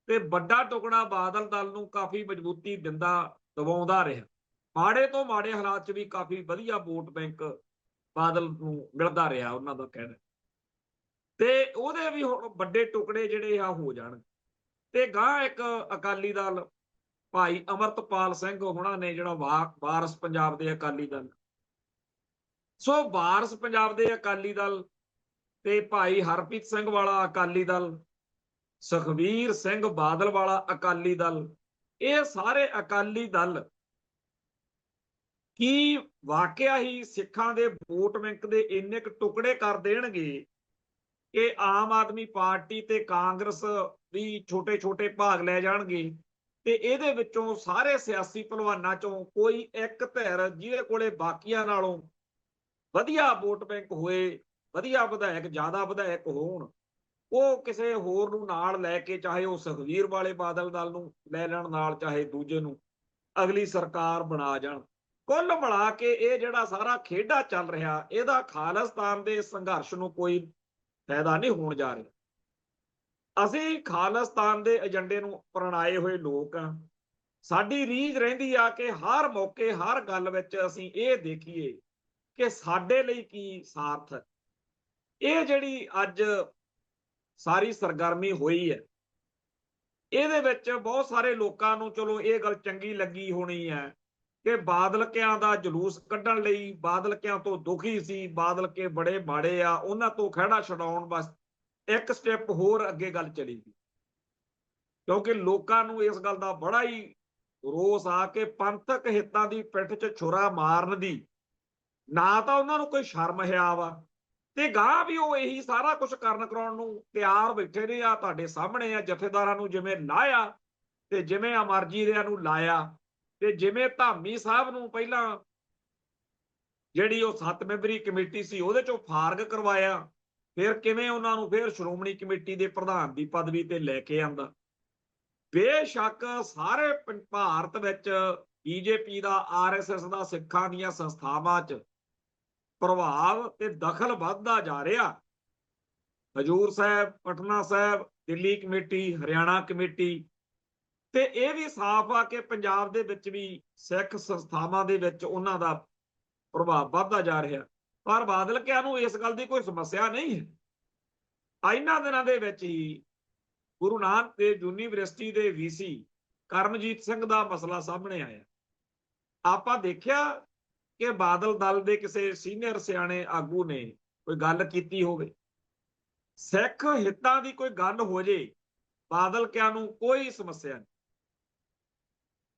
ਤੇ ਵੱਡਾ ਟੁਕੜਾ ਬਾਦਲ ਦਲ ਨੂੰ ਕਾਫੀ ਮਜ਼ਬੂਤੀ ਦਿਵਾਉਂਦਾ ਰਿਹਾ। ਮਾੜੇ ਤੋਂ ਮਾੜੇ ਹਾਲਾਤ 'ਚ ਵੀ ਕਾਫੀ ਵਧੀਆ ਵੋਟ ਬੈਂਕ ਬਾਦਲ ਨੂੰ ਮਿਲਦਾ ਰਿਹਾ, ਉਹਨਾਂ ਦਾ ਕਹਿਣਾ। ਤੇ ਉਹਦੇ ਵੀ ਹੁਣ ਵੱਡੇ ਟੁਕੜੇ ਜਿਹੜੇ ਆ ਹੋ ਜਾਣ। ਤੇ ਗਾਂ ਇੱਕ ਅਕਾਲੀ ਦਲ ਭਾਈ ਅਮਰਤਪਾਲ ਸਿੰਘ ਹੋਣਾ ਨੇ, ਜਿਹੜਾ ਵਾਰਸ ਪੰਜਾਬ ਦੇ ਅਕਾਲੀ ਦਲ। ਸੋ ਵਾਰਸ ਪੰਜਾਬ ਦੇ ਅਕਾਲੀ ਦਲ ਤੇ ਭਾਈ ਹਰਪ੍ਰੀਤ ਸਿੰਘ ਵਾਲਾ ਅਕਾਲੀ ਦਲ, ਸੁਖਬੀਰ ਸਿੰਘ ਬਾਦਲ ਵਾਲਾ ਅਕਾਲੀ ਦਲ, ਇਹ ਸਾਰੇ ਅਕਾਲੀ ਦਲ ਕੀ ਵਾਕਿਆ ਹੀ ਸਿੱਖਾਂ ਦੇ ਵੋਟ ਬੈਂਕ ਦੇ ਇੰਨੇ ਕੁ ਟੁਕੜੇ ਕਰ ਦੇਣਗੇ ਕਿ ਆਮ ਆਦਮੀ ਪਾਰਟੀ ਤੇ ਕਾਂਗਰਸ ਵੀ ਛੋਟੇ ਛੋਟੇ ਭਾਗ ਲੈ ਜਾਣਗੇ, ਤੇ ਇਹਦੇ ਵਿੱਚੋਂ ਸਾਰੇ ਸਿਆਸੀ ਭਲਵਾਨਾਂ ਚੋਂ ਕੋਈ ਇੱਕ ਧਿਰ ਜਿਹਦੇ ਕੋਲੇ ਬਾਕੀਆਂ ਨਾਲੋਂ ਵਧੀਆ ਵੋਟ ਬੈਂਕ ਹੋਏ, ਵਧੀਆ ਵਿਧਾਇਕ, ਜ਼ਿਆਦਾ ਵਿਧਾਇਕ ਹੋਣ, ਉਹ ਕਿਸੇ ਹੋਰ ਨੂੰ ਨਾਲ ਲੈ ਕੇ, ਚਾਹੇ ਉਹ ਸੁਖਬੀਰ ਵਾਲੇ ਬਾਦਲ ਦਲ ਨੂੰ ਲੈ ਲੈਣ ਨਾਲ, ਚਾਹੇ ਦੂਜੇ ਨੂੰ, ਅਗਲੀ ਸਰਕਾਰ ਬਣਾ ਜਾਣ। ਕੁੱਲ ਮਿਲਾ ਕੇ ਇਹ ਜਿਹੜਾ ਸਾਰਾ ਖੇਡਾ ਚੱਲ ਰਿਹਾ, ਇਹਦਾ ਖਾਲਿਸਤਾਨ ਦੇ ਸੰਘਰਸ਼ ਨੂੰ ਕੋਈ ਫਾਇਦਾ ਨਹੀਂ ਹੋਣ ਜਾ ਰਿਹਾ। ਅਸੀਂ ਖਾਲਿਸਤਾਨ ਦੇ ਏਜੰਡੇ ਨੂੰ ਪ੍ਰਣਾਏ ਹੋਏ ਲੋਕ ਆ। ਸਾਡੀ ਰੀਝ ਰਹਿੰਦੀ ਆ ਕਿ ਹਰ ਮੌਕੇ, ਹਰ ਗੱਲ ਵਿੱਚ ਅਸੀਂ ਇਹ ਦੇਖੀਏ ਕਿ ਸਾਡੇ ਲਈ ਕੀ ਸਾਰਥ ਹੈ। ਇਹ ਜਿਹੜੀ ਅੱਜ ਸਾਰੀ ਸਰਗਰਮੀ ਹੋਈ ਹੈ, ਇਹਦੇ ਵਿੱਚ ਬਹੁਤ ਸਾਰੇ ਲੋਕਾਂ ਨੂੰ ਚਲੋ ਇਹ ਗੱਲ ਚੰਗੀ ਲੱਗੀ ਹੋਣੀ ਹੈ ਕਿ ਬਾਦਲਕਿਆਂ ਦਾ ਜਲੂਸ ਕੱਢਣ ਲਈ, ਬਾਦਲਕਿਆਂ ਤੋਂ ਦੁਖੀ ਸੀ, ਬਾਦਲਕੇ ਬੜੇ ਮਾੜੇ ਆ, ਉਹਨਾਂ ਤੋਂ ਖਹਿੜਾ ਛਡਾਉਣ ਬਸ ਇੱਕ ਸਟੈਪ ਹੋਰ ਅੱਗੇ ਗੱਲ ਚਲੀ ਗਈ। ਕਿਉਂਕਿ ਲੋਕਾਂ ਨੂੰ ਇਸ ਗੱਲ ਦਾ ਬੜਾ ਹੀ ਰੋਸ ਆ ਕਿ ਪੰਥਕ ਹਿੱਤਾਂ ਦੀ ਪਿੱਠ 'ਚ ਛੁਰਾ ਮਾਰਨ ਦੀ ਨਾ ਤਾਂ ਉਹਨਾਂ ਨੂੰ ਕੋਈ ਸ਼ਰਮ ਹਿਆ ਵਾ, ਤੇ ਗਾਂ ਵੀ ਉਹ ਇਹੀ ਸਾਰਾ ਕੁਝ ਕਰਨ ਕਰਾਉਣ ਨੂੰ ਤਿਆਰ ਬੈਠੇ ਨੇ। ਆ ਤੁਹਾਡੇ ਸਾਹਮਣੇ ਆ, ਜਥੇਦਾਰਾਂ ਨੂੰ ਜਿਵੇਂ ਲਾਇਆ ਤੇ ਜਿਵੇਂ ਅਮਰਜੀਤ ਨੂੰ ਲਾਇਆ, ਤੇ ਜਿਵੇਂ ਧਾਮੀ ਸਾਹਿਬ ਨੂੰ ਪਹਿਲਾਂ ਜਿਹੜੀ ਉਹ 7 ਮੈਂਬਰੀ ਕਮੇਟੀ ਸੀ ਉਹਦੇ ਚੋਂ ਫਾਰਗ ਕਰਵਾਇਆ, ਫਿਰ ਕਿਵੇਂ ਉਹਨਾਂ ਨੂੰ ਫਿਰ ਸ਼੍ਰੋਮਣੀ ਕਮੇਟੀ ਦੇ ਪ੍ਰਧਾਨ ਦੀ ਪਦਵੀ ਤੇ ਲੈ ਕੇ ਆਂਦਾ। ਬੇਸ਼ੱਕ ਸਾਰੇ ਭਾਰਤ ਵਿੱਚ ਬੀਜੇਪੀ ਦਾ, ਆਰਐਸਐਸ ਦਾ, ਸਿੱਖਾਂ ਦੀਆਂ ਸੰਸਥਾਵਾਂ 'ਚ ਪ੍ਰਭਾਵ ਤੇ ਦਖਲ ਵੱਧਦਾ ਜਾ ਰਿਹਾ। ਹਜੂਰ ਸਾਹਿਬ, ਪਟਨਾ ਸਾਹਿਬ, ਦਿੱਲੀ ਕਮੇਟੀ, ਹਰਿਆਣਾ ਕਮੇਟੀ, ਤੇ ਇਹ ਵੀ ਸਾਫ਼ ਆ ਕਿ ਪੰਜਾਬ ਦੇ ਵਿੱਚ ਵੀ ਸਿੱਖ ਸੰਸਥਾਵਾਂ ਦੇ ਵਿੱਚ ਉਹਨਾਂ ਦਾ ਪ੍ਰਭਾਵ ਵੱਧਦਾ ਜਾ ਰਿਹਾ। ਪਰ ਬਾਦਲਕਿਆਂ ਨੂੰ ਇਸ ਗੱਲ ਦੀ ਕੋਈ ਸਮੱਸਿਆ ਨਹੀਂ ਹੈ। ਇਹਨਾਂ ਦਿਨਾਂ ਦੇ ਵਿੱਚ ਹੀ ਗੁਰੂ ਨਾਨਕ ਦੇਵ ਯੂਨੀਵਰਸਿਟੀ ਦੇ ਵੀਸੀ ਕਰਮਜੀਤ ਸਿੰਘ ਦਾ ਮਸਲਾ ਸਾਹਮਣੇ ਆਇਆ। ਆਪਾਂ ਦੇਖਿਆ ਕਿ ਬਾਦਲ ਦਲ ਦੇ ਕਿਸੇ ਸੀਨੀਅਰ ਸਿਆਣੇ ਆਗੂ ਨੇ ਕੋਈ ਗੱਲ ਕੀਤੀ ਹੋਵੇ, ਸਿੱਖ ਹਿੱਤਾਂ ਦੀ ਕੋਈ ਗੱਲ ਹੋ ਜੇ, ਬਾਦਲਕਿਆਂ ਨੂੰ ਕੋਈ ਸਮੱਸਿਆ ਨਹੀਂ।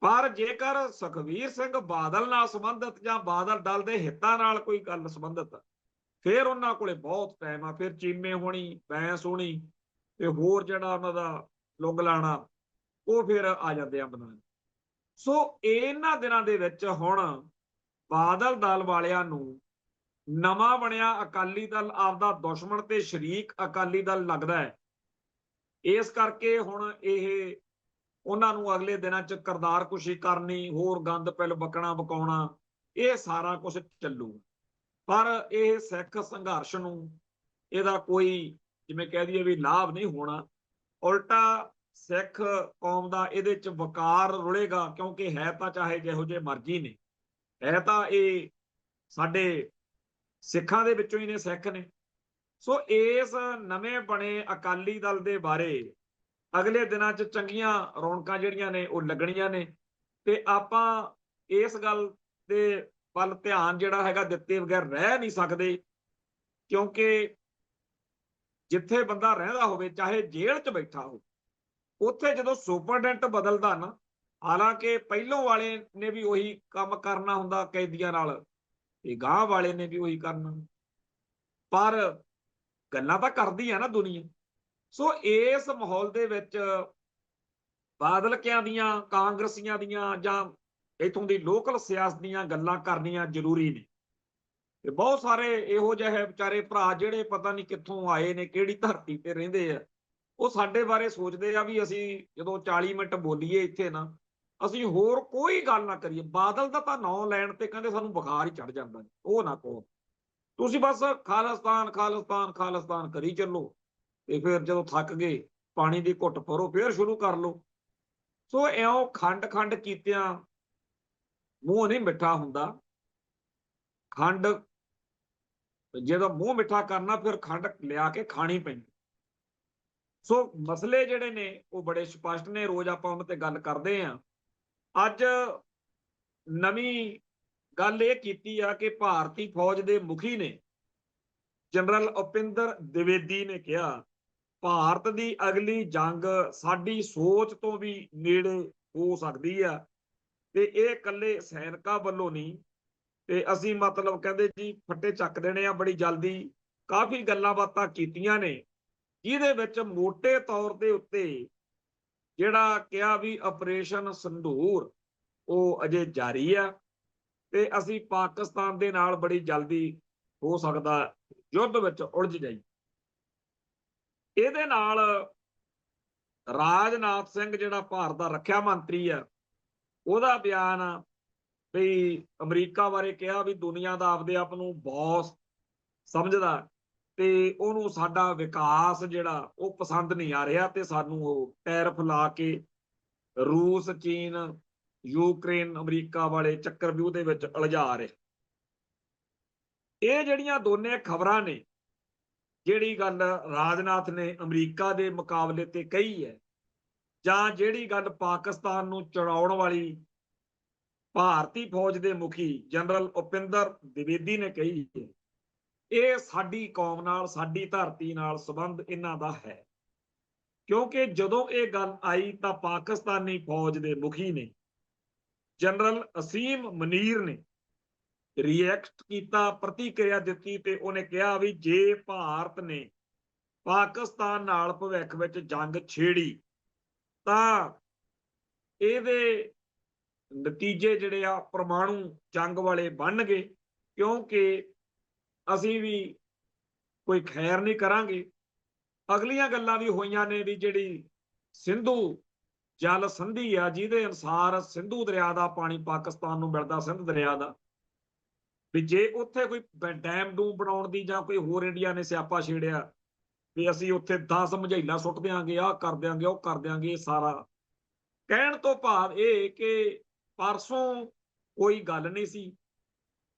ਪਰ ਜੇਕਰ ਸੁਖਬੀਰ ਸਿੰਘ ਬਾਦਲ ਨਾਲ ਸੰਬੰਧਿਤ ਜਾਂ ਬਾਦਲ ਦਲ ਦੇ ਹਿੱਤਾਂ ਨਾਲ ਕੋਈ ਗੱਲ ਸੰਬੰਧਿਤ, ਫਿਰ ਉਹਨਾਂ ਕੋਲੇ ਬਹੁਤ ਟਾਈਮ ਆ। ਫਿਰ ਚੀਮੇ ਹੋਣੀ, ਬੈਂਸ ਹੋਣੀ, ਤੇ ਹੋਰ ਜਿਹੜਾ ਉਹਨਾਂ ਦਾ ਲੁੰਗ ਲਾਣਾ, ਉਹ ਫਿਰ ਆ ਜਾਂਦੇ ਆ ਬਣਾਉਣ। ਸੋ ਇਹਨਾਂ ਦਿਨਾਂ ਦੇ ਵਿੱਚ ਹੁਣ ਬਾਦਲ ਦਲ ਵਾਲਿਆਂ ਨੂੰ ਨਵਾਂ ਬਣਿਆ ਅਕਾਲੀ ਦਲ ਆਪਦਾ ਦੁਸ਼ਮਣ ਤੇ ਸ਼ਰੀਕ ਅਕਾਲੀ ਦਲ ਲੱਗਦਾ ਹੈ। ਇਸ ਕਰਕੇ ਹੁਣ ਇਹ ਉਹਨਾਂ ਨੂੰ ਅਗਲੇ ਦਿਨਾਂ 'ਚ ਕਰਤਾਰ ਕੁਸ਼ੀ ਕਰਨੀ, ਹੋਰ ਗੰਦ ਪਿਲ ਬਕਣਾ ਬਕਾਉਣਾ, ਇਹ ਸਾਰਾ ਕੁਝ ਚੱਲੂ। ਪਰ ਇਹ ਸਿੱਖ ਸੰਘਰਸ਼ ਨੂੰ ਇਹਦਾ ਕੋਈ, ਜਿਵੇਂ ਕਹਿ ਦਈਏ ਵੀ, ਲਾਭ ਨਹੀਂ ਹੋਣਾ। ਉਲਟਾ ਸਿੱਖ ਕੌਮ ਦਾ ਇਹਦੇ 'ਚ ਵਕਾਰ ਰੁੜੇਗਾ, ਕਿਉਂਕਿ ਹੈ ਤਾਂ ਚਾਹੇ ਜਿਹੋ ਜਿਹੇ ਮਰਜ਼ੀ ਨੇ, ਹੈ ਤਾਂ ਇਹ ਸਾਡੇ ਸਿੱਖਾਂ ਦੇ ਵਿੱਚੋਂ ਹੀ ਨੇ, ਸਿੱਖ ਨੇ। ਸੋ ਇਸ ਨਵੇਂ ਬਣੇ ਅਕਾਲੀ ਦਲ ਦੇ ਬਾਰੇ ਅਗਲੇ ਦਿਨਾਂ 'ਚ ਚੰਗੀਆਂ ਰੌਣਕਾਂ ਜਿਹੜੀਆਂ ਨੇ ਉਹ ਲੱਗਣੀਆਂ ਨੇ, ਤੇ ਆਪਾਂ ਇਸ ਗੱਲ ਦੇ ਵੱਲ ਧਿਆਨ ਜਿਹੜਾ ਹੈਗਾ ਦਿੱਤੇ ਬਗੈਰ ਰਹਿ ਨਹੀਂ ਸਕਦੇ। ਕਿਉਂਕਿ ਜਿੱਥੇ ਬੰਦਾ ਰਹਿੰਦਾ ਹੋਵੇ, ਚਾਹੇ ਜੇਲ੍ਹ 'ਚ ਬੈਠਾ ਹੋ, ਉੱਥੇ ਜਦੋਂ ਸੁਪਰਡੈਂਟ ਬਦਲਦਾ ਨਾ, ਹਾਲਾਂਕਿ ਪਹਿਲੋਂ ਵਾਲੇ ਨੇ ਵੀ ਉਹੀ ਕੰਮ ਕਰਨਾ ਹੁੰਦਾ ਕੈਦੀਆਂ ਨਾਲ, ਤੇ ਗਾਂਹ ਵਾਲੇ ਨੇ ਵੀ ਉਹੀ ਕਰਨਾ, ਪਰ ਗੱਲਾਂ ਤਾਂ ਕਰਦੀ ਆ ਨਾ ਦੁਨੀਆ। ਸੋ ਇਸ ਮਾਹੌਲ ਦੇ ਵਿੱਚ ਬਾਦਲਕਿਆਂ ਦੀਆਂ, ਕਾਂਗਰਸੀਆਂ ਦੀਆਂ, ਜਾਂ ਇਥੋਂ ਦੀ ਲੋਕਲ ਸਿਆਸਤ ਦੀਆਂ ਗੱਲਾਂ ਕਰਨੀਆਂ ਜ਼ਰੂਰੀ ਨੇ। ਤੇ ਬਹੁਤ ਸਾਰੇ ਇਹੋ ਜਿਹੇ ਵਿਚਾਰੇ ਭਰਾ ਜਿਹੜੇ ਪਤਾ ਨਹੀਂ ਕਿੱਥੋਂ ਆਏ ਨੇ, ਕਿਹੜੀ ਧਰਤੀ ਤੇ ਰਹਿੰਦੇ ਆ, ਉਹ ਸਾਡੇ ਬਾਰੇ ਸੋਚਦੇ ਆ ਵੀ ਅਸੀਂ ਜਦੋਂ 40 ਮਿੰਟ ਬੋਲੀਏ ਇੱਥੇ ਨਾ, ਅਸੀਂ ਹੋਰ ਕੋਈ ਗੱਲ ਨਾ ਕਰੀਏ। ਬਾਦਲ ਦਾ ਤਾਂ ਨਾਂ ਲੈਣ ਤੇ ਕਹਿੰਦੇ ਸਾਨੂੰ ਬੁਖਾਰ ਹੀ ਚੜ ਜਾਂਦਾ, ਉਹ ਨਾ ਕਹੋ ਤੁਸੀਂ, ਬਸ ਖਾਲਿਸਤਾਨ ਖਾਲਿਸਤਾਨ ਖਾਲਿਸਤਾਨ ਕਰੀ ਚੱਲੋ। ਤੇ ਫਿਰ ਜਦੋਂ ਥੱਕ ਗਏ ਪਾਣੀ ਦੀ ਘੁੱਟ ਭਰੋ, ਫੇਰ ਸ਼ੁਰੂ ਕਰ ਲਓ। ਸੋ ਇਉਂ ਖੰਡ ਕੀਤਿਆਂ ਮੂੰਹ ਨਹੀਂ ਮਿੱਠਾ ਹੁੰਦਾ। ਖੰਡ ਜਦੋਂ ਮੂੰਹ ਮਿੱਠਾ ਕਰਨਾ, ਫਿਰ ਖੰਡ ਲਿਆ ਕੇ ਖਾਣੀ ਪੈਂਦੀ। ਸੋ ਮਸਲੇ ਜਿਹੜੇ ਨੇ ਉਹ ਬੜੇ ਸਪਸ਼ਟ ਨੇ, ਰੋਜ਼ ਆਪਾਂ ਉਹਨਾਂ ਤੇ ਗੱਲ ਕਰਦੇ ਹਾਂ। ਅੱਜ ਨਵੀਂ ਗੱਲ ਇਹ ਕੀਤੀ ਆ ਕਿ ਭਾਰਤੀ ਫੌਜ ਦੇ ਮੁਖੀ ਨੇ ਜਨਰਲ ਉਪਿੰਦਰ द्विवेदी ਨੇ ਕਿਹਾ, ਭਾਰਤ ਦੀ ਅਗਲੀ ਜੰਗ ਸਾਡੀ ਸੋਚ ਤੋਂ ਵੀ ਨੇੜੇ ਹੋ ਸਕਦੀ ਆ, ਤੇ ਇਹ ਇਕੱਲੇ ਸੈਨਿਕਾਂ ਵੱਲੋਂ ਨਹੀਂ, ਤੇ ਅਸੀਂ ਮਤਲਬ ਕਹਿੰਦੇ ਜੀ ਫੱਟੇ ਚੱਕ ਦੇਣੇ ਆ ਬੜੀ ਜਲਦੀ। ਕਾਫੀ ਗੱਲਾਂ ਬਾਤਾਂ ਕੀਤੀਆਂ ਨੇ, ਜਿਹਦੇ ਵਿੱਚ ਮੋਟੇ ਤੌਰ ਦੇ ਉੱਤੇ ਜਿਹੜਾ ਕਿਹਾ ਵੀ ਆਪਰੇਸ਼ਨ ਸੰਧੂਰ ਉਹ ਅਜੇ ਜਾਰੀ ਆ, ਤੇ ਅਸੀਂ ਪਾਕਿਸਤਾਨ ਦੇ ਨਾਲ ਬੜੀ ਜਲਦੀ ਹੋ ਸਕਦਾ ਯੁੱਧ ਵਿੱਚ ਉਲਝ ਜਾਈ। ਇਹਦੇ ਨਾਲ ਰਾਜਨਾਥ ਸਿੰਘ ਜਿਹੜਾ ਭਾਰਤ ਦਾ ਰੱਖਿਆ ਮੰਤਰੀ ਆ, ਉਹਦਾ ਬਿਆਨ ਵੀ ਅਮਰੀਕਾ ਬਾਰੇ ਕਿਹਾ ਵੀ ਦੁਨੀਆ ਦਾ ਆਪਦੇ ਆਪ ਨੂੰ ਬੌਸ ਸਮਝਦਾ, ਤੇ ਉਹਨੂੰ ਸਾਡਾ ਵਿਕਾਸ ਜਿਹੜਾ ਉਹ ਪਸੰਦ ਨਹੀਂ ਆ ਰਿਹਾ, ਤੇ ਸਾਨੂੰ ਉਹ ਟੈਰਿਫ ਲਾ ਕੇ ਰੂਸ, ਚੀਨ, ਯੂਕਰੇਨ, ਅਮਰੀਕਾ ਵਾਲੇ ਚੱਕਰਵਿਊਹ ਦੇ ਵਿੱਚ ਉਲਝਾ ਰਹੇ। ਇਹ ਜਿਹੜੀਆਂ ਦੋਨੇ ਖਬਰਾਂ ਨੇ, ਜਿਹੜੀ ਗੱਲ ਰਾਜਨਾਥ ਨੇ ਅਮਰੀਕਾ ਦੇ ਮੁਕਾਬਲੇ ਤੇ ਕਹੀ ਹੈ, ਜਾਂ ਜਿਹੜੀ ਗੱਲ ਪਾਕਿਸਤਾਨ ਨੂੰ ਚੜਾਉਣ ਵਾਲੀ ਭਾਰਤੀ ਫੌਜ ਦੇ ਮੁਖੀ ਜਨਰਲ ਉਪਿੰਦਰ द्विवेदी ਨੇ ਕਹੀ ਹੈ, ਇਹ ਸਾਡੀ ਕੌਮ ਨਾਲ, ਸਾਡੀ ਧਰਤੀ ਨਾਲ ਸੰਬੰਧ ਇਹਨਾਂ ਦਾ ਹੈ। ਕਿਉਂਕਿ ਜਦੋਂ ਇਹ ਗੱਲ ਆਈ ਤਾਂ ਪਾਕਿਸਤਾਨੀ ਫੌਜ ਦੇ ਮੁਖੀ ਨੇ ਜਨਰਲ ਅਸੀਮ ਮਨੀਰ ਨੇ ਰਿਐਕਟ ਕੀਤਾ, ਪ੍ਰਤੀਕਿਰਿਆ ਦਿੱਤੀ, ਤੇ ਉਹਨੇ ਕਿਹਾ ਵੀ ਜੇ ਭਾਰਤ ਨੇ ਪਾਕਿਸਤਾਨ ਨਾਲ ਭਵਿੱਖ ਵਿੱਚ ਜੰਗ ਛੇੜੀ ਤਾਂ ਇਹਦੇ ਨਤੀਜੇ ਜਿਹੜੇ ਆ ਪਰਮਾਣੂ ਜੰਗ ਵਾਲੇ ਬਣਨਗੇ, ਕਿਉਂਕਿ ਅਸੀਂ ਵੀ ਕੋਈ ਖੈਰ ਨਹੀਂ ਕਰਾਂਗੇ। ਅਗਲੀਆਂ ਗੱਲਾਂ ਵੀ ਹੋਈਆਂ ਨੇ ਵੀ ਜਿਹੜੀ ਸਿੰਧੂ ਜਲ ਸੰਧੀ ਆ, ਜਿਹਦੇ ਅਨੁਸਾਰ ਸਿੰਧੂ ਦਰਿਆ ਦਾ ਪਾਣੀ ਪਾਕਿਸਤਾਨ ਨੂੰ ਮਿਲਦਾ, ਸਿੰਧ ਦਰਿਆ ਦਾ, ਵੀ ਜੇ ਉੱਥੇ ਕੋਈ ਡੈਮ ਡੂਮ ਬਣਾਉਣ ਦੀ ਜਾਂ ਕੋਈ ਹੋਰ ਇੰਡੀਆ ਨੇ ਸਿਆਪਾ ਛੇੜਿਆ ਵੀ ਅਸੀਂ ਉੱਥੇ 10 ਮਝੈਲਾਂ ਸੁੱਟ ਦਿਆਂਗੇ, ਆਹ ਕਰ ਦਿਆਂਗੇ, ਉਹ ਕਰ ਦਿਆਂਗੇ। ਇਹ ਸਾਰਾ ਕਹਿਣ ਤੋਂ ਭਾਵ ਇਹ ਕਿ ਪਰਸੋਂ ਕੋਈ ਗੱਲ ਨਹੀਂ ਸੀ,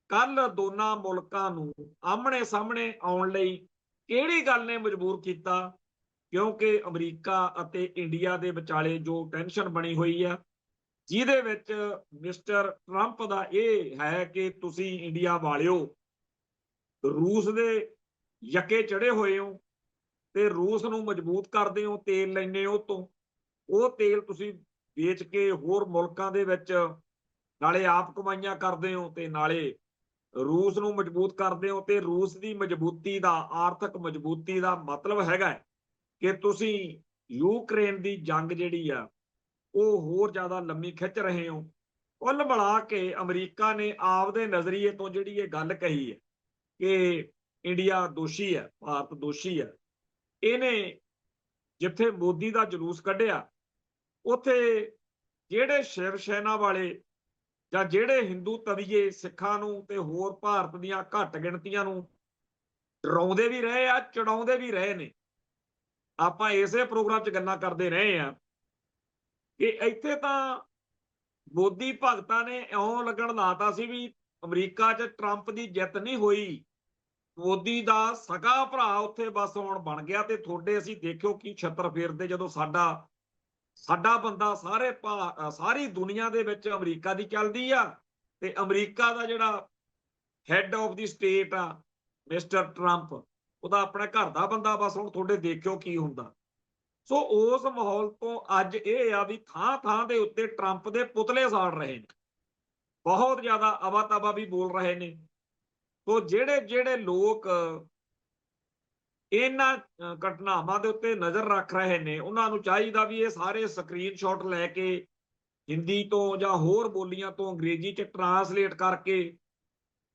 ਕੱਲ ਦੋਨਾਂ ਮੁਲਕਾਂ ਨੂੰ ਆਮਣੇ ਸਾਹਮਣੇ ਆਉਣ ਲਈ ਕਿਹੜੀ ਗੱਲ ਨੇ ਮਜਬੂਰ ਕੀਤਾ? ਕਿਉਂਕਿ ਅਮਰੀਕਾ ਅਤੇ ਇੰਡੀਆ ਦੇ ਵਿਚਾਲੇ ਜੋ ਟੈਨਸ਼ਨ ਬਣੀ ਹੋਈ ਆ, ਜਿਹਦੇ ਵਿੱਚ ਮਿਸਟਰ ਟਰੰਪ ਦਾ ਇਹ ਹੈ ਕਿ ਤੁਸੀਂ ਇੰਡੀਆ ਵਾਲਿਓ ਰੂਸ ਦੇ ਯੱਕੇ ਚੜੇ ਹੋਏ ਹੋ, ਤੇ ਰੂਸ ਨੂੰ ਮਜ਼ਬੂਤ ਕਰਦੇ ਹੋ, ਤੇਲ ਲੈਂਦੇ ਹੋ ਤੋਂ, ਉਹ ਤੇਲ ਤੁਸੀਂ ਵੇਚ ਕੇ ਹੋਰ ਮੁਲਕਾਂ ਦੇ ਵਿੱਚ ਨਾਲੇ ਆਪ ਕਮਾਈਆਂ ਕਰਦੇ ਹੋ ਤੇ ਨਾਲੇ ਰੂਸ ਨੂੰ ਮਜ਼ਬੂਤ ਕਰਦੇ ਹੋ। ਤੇ ਰੂਸ ਦੀ ਮਜ਼ਬੂਤੀ ਦਾ, ਆਰਥਿਕ ਮਜ਼ਬੂਤੀ ਦਾ ਮਤਲਬ ਹੈਗਾ ਕਿ ਤੁਸੀਂ ਯੂਕਰੇਨ ਦੀ ਜੰਗ ਜਿਹੜੀ ਆ ਉਹ ਹੋਰ ਜ਼ਿਆਦਾ ਲੰਮੀ ਖਿੱਚ ਰਹੇ ਹੋ। ਕੁੱਲ ਮਿਲਾ ਕੇ ਅਮਰੀਕਾ ਨੇ ਆਪਦੇ ਨਜ਼ਰੀਏ ਤੋਂ ਜਿਹੜੀ ਇਹ ਗੱਲ ਕਹੀ ਹੈ ਕਿ ਇੰਡੀਆ ਦੋਸ਼ੀ ਹੈ, ਭਾਰਤ ਦੋਸ਼ੀ ਹੈ, ਇਹਨੇ ਜਿੱਥੇ ਮੋਦੀ ਦਾ ਜਲੂਸ ਕੱਢਿਆ ਉੱਥੇ ਜਿਹੜੇ ਸ਼ਿਵ ਸੈਨਾ ਵਾਲੇ ਜਾਂ ਜਿਹੜੇ ਹਿੰਦੂ ਤਵੀਏ ਸਿੱਖਾਂ ਨੂੰ ਤੇ ਹੋਰ ਭਾਰਤ ਦੀਆਂ ਘੱਟ ਗਿਣਤੀਆਂ ਨੂੰ ਡਰਾਉਂਦੇ ਵੀ ਰਹੇ ਆ, ਚੜਾਉਂਦੇ ਵੀ ਰਹੇ ਨੇ। ਆਪਾਂ ਇਸੇ ਪ੍ਰੋਗਰਾਮ 'ਚ ਗੱਲਾਂ ਕਰਦੇ ਰਹੇ ਆ ਕਿ ਇੱਥੇ ਤਾਂ ਮੋਦੀ ਭਗਤਾਂ ਨੇ ਇਉਂ ਲੱਗਣ ਲਾਤਾ ਸੀ ਵੀ ਅਮਰੀਕਾ 'ਚ ਟਰੰਪ ਦੀ ਜਿੱਤ ਨਹੀਂ ਹੋਈ, ਮੋਦੀ ਦਾ ਸਗਾ ਭਰਾ ਉੱਥੇ ਬਸ ਹੁਣ ਬਣ ਗਿਆ, ਤੇ ਤੁਹਾਡੇ ਅਸੀਂ ਦੇਖਿਓ ਕੀ ਛੱਤਰ ਫੇਰਦੇ ਜਦੋਂ ਸਾਡਾ ਬੰਦਾ ਸਾਰੀ ਦੁਨੀਆ ਦੇ ਵਿੱਚ ਅਮਰੀਕਾ ਦੀ ਚੱਲਦੀ ਆ, ਤੇ ਅਮਰੀਕਾ ਦਾ ਜਿਹੜਾ ਹੈਡ ਆਫ ਦੀ ਸਟੇਟ ਆ ਮਿਸਟਰ ਟਰੰਪ, ਉਹਦਾ ਆਪਣੇ ਘਰ ਦਾ ਬੰਦਾ, ਬਸ ਹੁਣ ਤੁਹਾਡੇ ਦੇਖਿਓ ਕੀ ਹੁੰਦਾ। ਸੋ ਉਸ ਮਾਹੌਲ ਤੋਂ ਅੱਜ ਇਹ ਆ ਵੀ ਥਾਂ ਥਾਂ ਦੇ ਉੱਤੇ ਟਰੰਪ ਦੇ ਪੁਤਲੇ ਸਾੜ ਰਹੇ ਨੇ, ਬਹੁਤ ਜ਼ਿਆਦਾ ਅਵਾ ਤਵਾ ਵੀ ਬੋਲ ਰਹੇ ਨੇ। ਸੋ ਜਿਹੜੇ ਲੋਕ ਇਹਨਾਂ ਘਟਨਾਵਾਂ ਦੇ ਉੱਤੇ ਨਜ਼ਰ ਰੱਖ ਰਹੇ ਨੇ, ਉਹਨਾਂ ਨੂੰ ਚਾਹੀਦਾ ਵੀ ਇਹ ਸਾਰੇ ਸਕਰੀਨਸ਼ਾਟ ਲੈ ਕੇ ਹਿੰਦੀ ਤੋਂ ਜਾਂ ਹੋਰ ਬੋਲੀਆਂ ਤੋਂ ਅੰਗਰੇਜ਼ੀ 'ਚ ਟਰਾਂਸਲੇਟ ਕਰਕੇ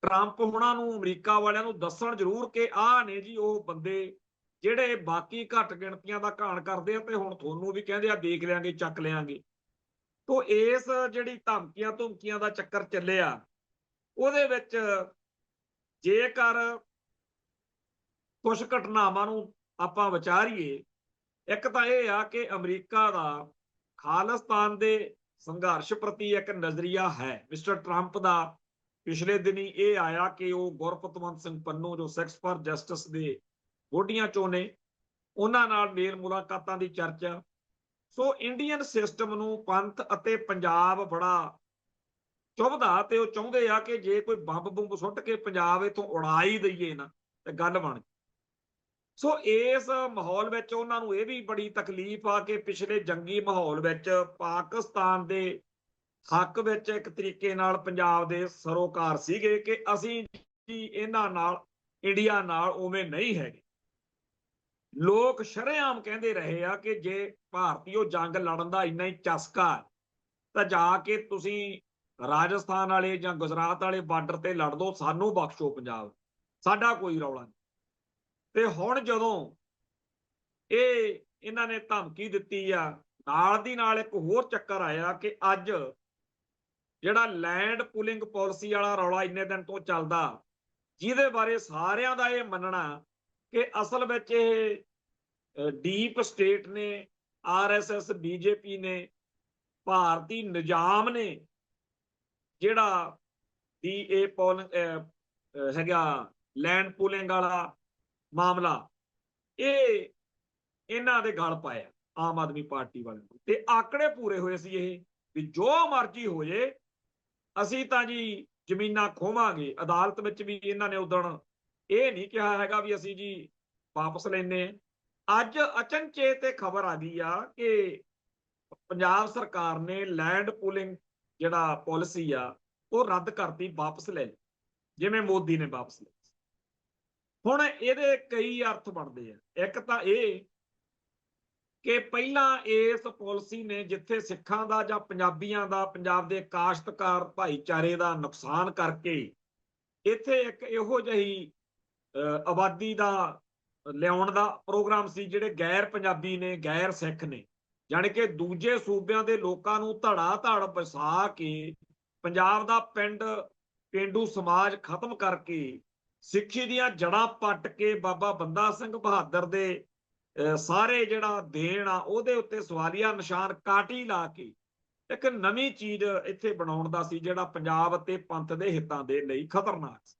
ਟਰੰਪ ਹੁਣਾਂ ਨੂੰ, ਅਮਰੀਕਾ ਵਾਲਿਆਂ ਨੂੰ ਦੱਸਣ ਜ਼ਰੂਰ ਕਿ ਆਹ ਨੇ ਜੀ ਉਹ ਬੰਦੇ ਜਿਹੜੇ ਬਾਕੀ ਘੱਟ ਗਿਣਤੀਆਂ ਦਾ ਘਾਣ ਕਰਦੇ ਆ, ਤੇ ਹੁਣ ਤੁਹਾਨੂੰ ਵੀ ਕਹਿੰਦੇ ਆ ਦੇਖ ਲਿਆਂਗੇ, ਚੱਕ ਲਿਆਂਗੇ। ਤੋਂ ਇਸ ਜਿਹੜੀ ਧਮਕੀਆਂ ਦਾ ਚੱਕਰ ਚੱਲਿਆ, ਉਹਦੇ ਵਿੱਚ ਜੇਕਰ ਕੁਝ ਘਟਨਾਵਾਂ ਨੂੰ ਆਪਾਂ ਵਿਚਾਰੀਏ ਇੱਕ ਤਾਂ ਇਹ ਆ ਕਿ ਅਮਰੀਕਾ ਦਾ ਖਾਲਿਸਤਾਨ ਦੇ ਸੰਘਰਸ਼ ਪ੍ਰਤੀ ਇੱਕ ਨਜ਼ਰੀਆ ਹੈ। ਮਿਸਟਰ ਟਰੰਪ ਦਾ ਪਿਛਲੇ ਦਿਨੀ ਇਹ ਆਇਆ ਕਿ ਉਹ ਗੁਰਪਤਵੰਤ ਸਿੰਘ ਪੰਨੂ ਜੋ ਸਿਕਸ ਫਾਰ ਜਸਟਿਸ ਦੇ ਗੋਡੀਆਂ ਚੋਂ ਨੇ, ਉਹਨਾਂ ਨਾਲ ਮੇਲ ਮੁਲਾਕਾਤਾਂ ਦੀ ਚਰਚਾ। ਸੋ ਇੰਡੀਅਨ ਸਿਸਟਮ ਨੂੰ ਪੰਥ ਅਤੇ ਪੰਜਾਬ ਬੜਾ ਚੁਭਦਾ, ਤੇ ਉਹ ਚਾਹੁੰਦੇ ਆ ਕਿ ਜੇ ਕੋਈ ਬੰਬ ਬੁੰਬ ਸੁੱਟ ਕੇ ਪੰਜਾਬ ਇਥੋਂ ਉਡਾ ਹੀ ਦਈਏ ਨਾ ਤੇ ਗੱਲ ਬਣ। ਸੋ ਇਸ ਮਾਹੌਲ ਵਿੱਚ ਉਹਨਾਂ ਨੂੰ ਇਹ ਵੀ ਬੜੀ ਤਕਲੀਫ ਆ ਕਿ ਪਿਛਲੇ ਜੰਗੀ ਮਾਹੌਲ ਵਿੱਚ ਪਾਕਿਸਤਾਨ ਦੇ ਹੱਕ ਵਿੱਚ ਇੱਕ ਤਰੀਕੇ ਨਾਲ ਪੰਜਾਬ ਦੇ ਸਰੋਕਾਰ ਸੀਗੇ ਕਿ ਅਸੀਂ ਜੀ ਇਹਨਾਂ ਨਾਲ, ਇੰਡੀਆ ਨਾਲ ਉਵੇਂ ਨਹੀਂ ਹੈਗੇ। ਲੋਕ ਸ਼ਰੇਆਮ ਕਹਿੰਦੇ ਰਹੇ ਆ ਕਿ ਜੇ ਭਾਰਤੀ ਉਹ ਜੰਗ ਲੜਨ ਦਾ ਇੰਨਾ ਹੀ ਚਸਕਾ ਤਾਂ ਜਾ ਕੇ ਤੁਸੀਂ ਰਾਜਸਥਾਨ ਵਾਲੇ ਜਾਂ ਗੁਜਰਾਤ ਵਾਲੇ ਬਾਰਡਰ ਤੇ ਲੜ ਦੋ, ਸਾਨੂੰ ਬਖਸ਼ੋ ਪੰਜਾਬ, ਸਾਡਾ ਕੋਈ ਰੌਲਾ ਨਹੀਂ। ਤੇ ਹੁਣ ਜਦੋਂ ਇਹਨਾਂ ਨੇ ਧਮਕੀ ਦਿੱਤੀ ਆ, ਨਾਲ ਦੀ ਨਾਲ ਇੱਕ ਹੋਰ ਚੱਕਰ ਆਇਆ ਕਿ ਅੱਜ ਜਿਹੜਾ ਲੈਂਡ ਪੂਲਿੰਗ ਪਾਲਿਸੀ ਵਾਲਾ ਰੌਲਾ ਇੰਨੇ ਦਿਨ ਤੋਂ ਚੱਲਦਾ, ਜਿਹਦੇ ਬਾਰੇ ਸਾਰਿਆਂ ਦਾ ਇਹ ਮੰਨਣਾ ਕਿ ਅਸਲ ਵਿੱਚ ਇਹ ਡੀਪ ਸਟੇਟ ਨੇ, ਆਰਐਸਐਸ, ਬੀਜੇਪੀ ਨੇ, ਭਾਰਤੀ ਨਿਜ਼ਾਮ ਨੇ ਜਿਹੜਾ ਦੀ ਇਹ ਹੈਗਾ ਲੈਂਡ ਪੂਲਿੰਗ ਵਾਲਾ ਮਾਮਲਾ, ਇਹ ਇਹਨਾਂ ਦੇ ਗਲ ਪਾਇਆ ਆਮ ਆਦਮੀ ਪਾਰਟੀ ਵਾਲਿਆਂ ਨੂੰ। ਤੇ ਆંકੜੇ ਪੂਰੇ ਹੋਏ ਸੀ ਇਹ ਵੀ ਜੋ ਮਰਜ਼ੀ ਹੋ ਜੇ ਅਸੀਂ ਤਾਂ ਜੀ ਜ਼ਮੀਨਾਂ ਖੋਵਾਂਗੇ। ਅਦਾਲਤ ਵਿੱਚ ਵੀ ਇਹਨਾਂ ਨੇ ਉਦਣ ਇਹ ਨਹੀਂ ਕਿਹਾ ਹੈਗਾ ਵੀ ਅਸੀਂ ਜੀ ਵਾਪਸ ਲੈਨੇ। ਅੱਜ ਅਚਨਚੇ ਤੇ ਖਬਰ ਆ ਗਈ ਆ ਕਿ ਪੰਜਾਬ ਸਰਕਾਰ ਨੇ ਲੈਂਡ ਪੂਲਿੰਗ ਜਿਹੜਾ ਪਾਲਿਸੀ ਆ ਉਹ ਰੱਦ ਕਰਤੀ, ਵਾਪਸ ਲੈ ਲਈ, ਜਿਵੇਂ ਮੋਦੀ ਨੇ ਵਾਪਸ ਲੈ। ਹੁਣ ਇਹਦੇ ਕਈ ਅਰਥ ਬਣਦੇ ਆ। ਇੱਕ ਤਾਂ ਇਹ ਕਿ ਪਹਿਲਾਂ ਇਸ ਪਾਲਿਸੀ ਨੇ ਜਿੱਥੇ ਸਿੱਖਾਂ ਦਾ ਜਾਂ ਪੰਜਾਬੀਆਂ ਦਾ, ਪੰਜਾਬ ਦੇ ਕਾਸ਼ਤਕਾਰ ਭਾਈਚਾਰੇ ਦਾ ਨੁਕਸਾਨ ਕਰਕੇ ਇੱਥੇ ਇੱਕ ਇਹੋ ਜਿਹੀ ਆਬਾਦੀ ਦਾ ਲਿਆਉਣ ਦਾ ਪ੍ਰੋਗਰਾਮ ਸੀ ਜਿਹੜੇ ਗੈਰ ਪੰਜਾਬੀ ਨੇ, ਗੈਰ ਸਿੱਖ ਨੇ, ਜਾਣੀ ਕਿ ਦੂਜੇ ਸੂਬਿਆਂ ਦੇ ਲੋਕਾਂ ਨੂੰ ਧੜਾ ਧੜ ਵਸਾ ਕੇ ਪੰਜਾਬ ਦਾ ਪੇਂਡੂ ਸਮਾਜ ਖਤਮ ਕਰਕੇ ਸਿੱਖੀ ਦੀਆਂ ਜੜ੍ਹਾਂ ਪੱਟ ਕੇ ਬਾਬਾ ਬੰਦਾ ਸਿੰਘ ਬਹਾਦਰ ਦੇ ਸਾਰੇ ਜਿਹੜਾ ਦੇਣ ਆ ਉਹਦੇ ਉੱਤੇ ਸਵਾਲੀਆ ਨਿਸ਼ਾਨ ਕਾਟੀ ਲਾ ਕੇ ਇੱਕ ਨਵੀਂ ਚੀਜ਼ ਇੱਥੇ ਬਣਾਉਣ ਦਾ ਸੀ, ਜਿਹੜਾ ਪੰਜਾਬ ਅਤੇ ਪੰਥ ਦੇ ਹਿੱਤਾਂ ਦੇ ਲਈ ਖਤਰਨਾਕ ਸੀ।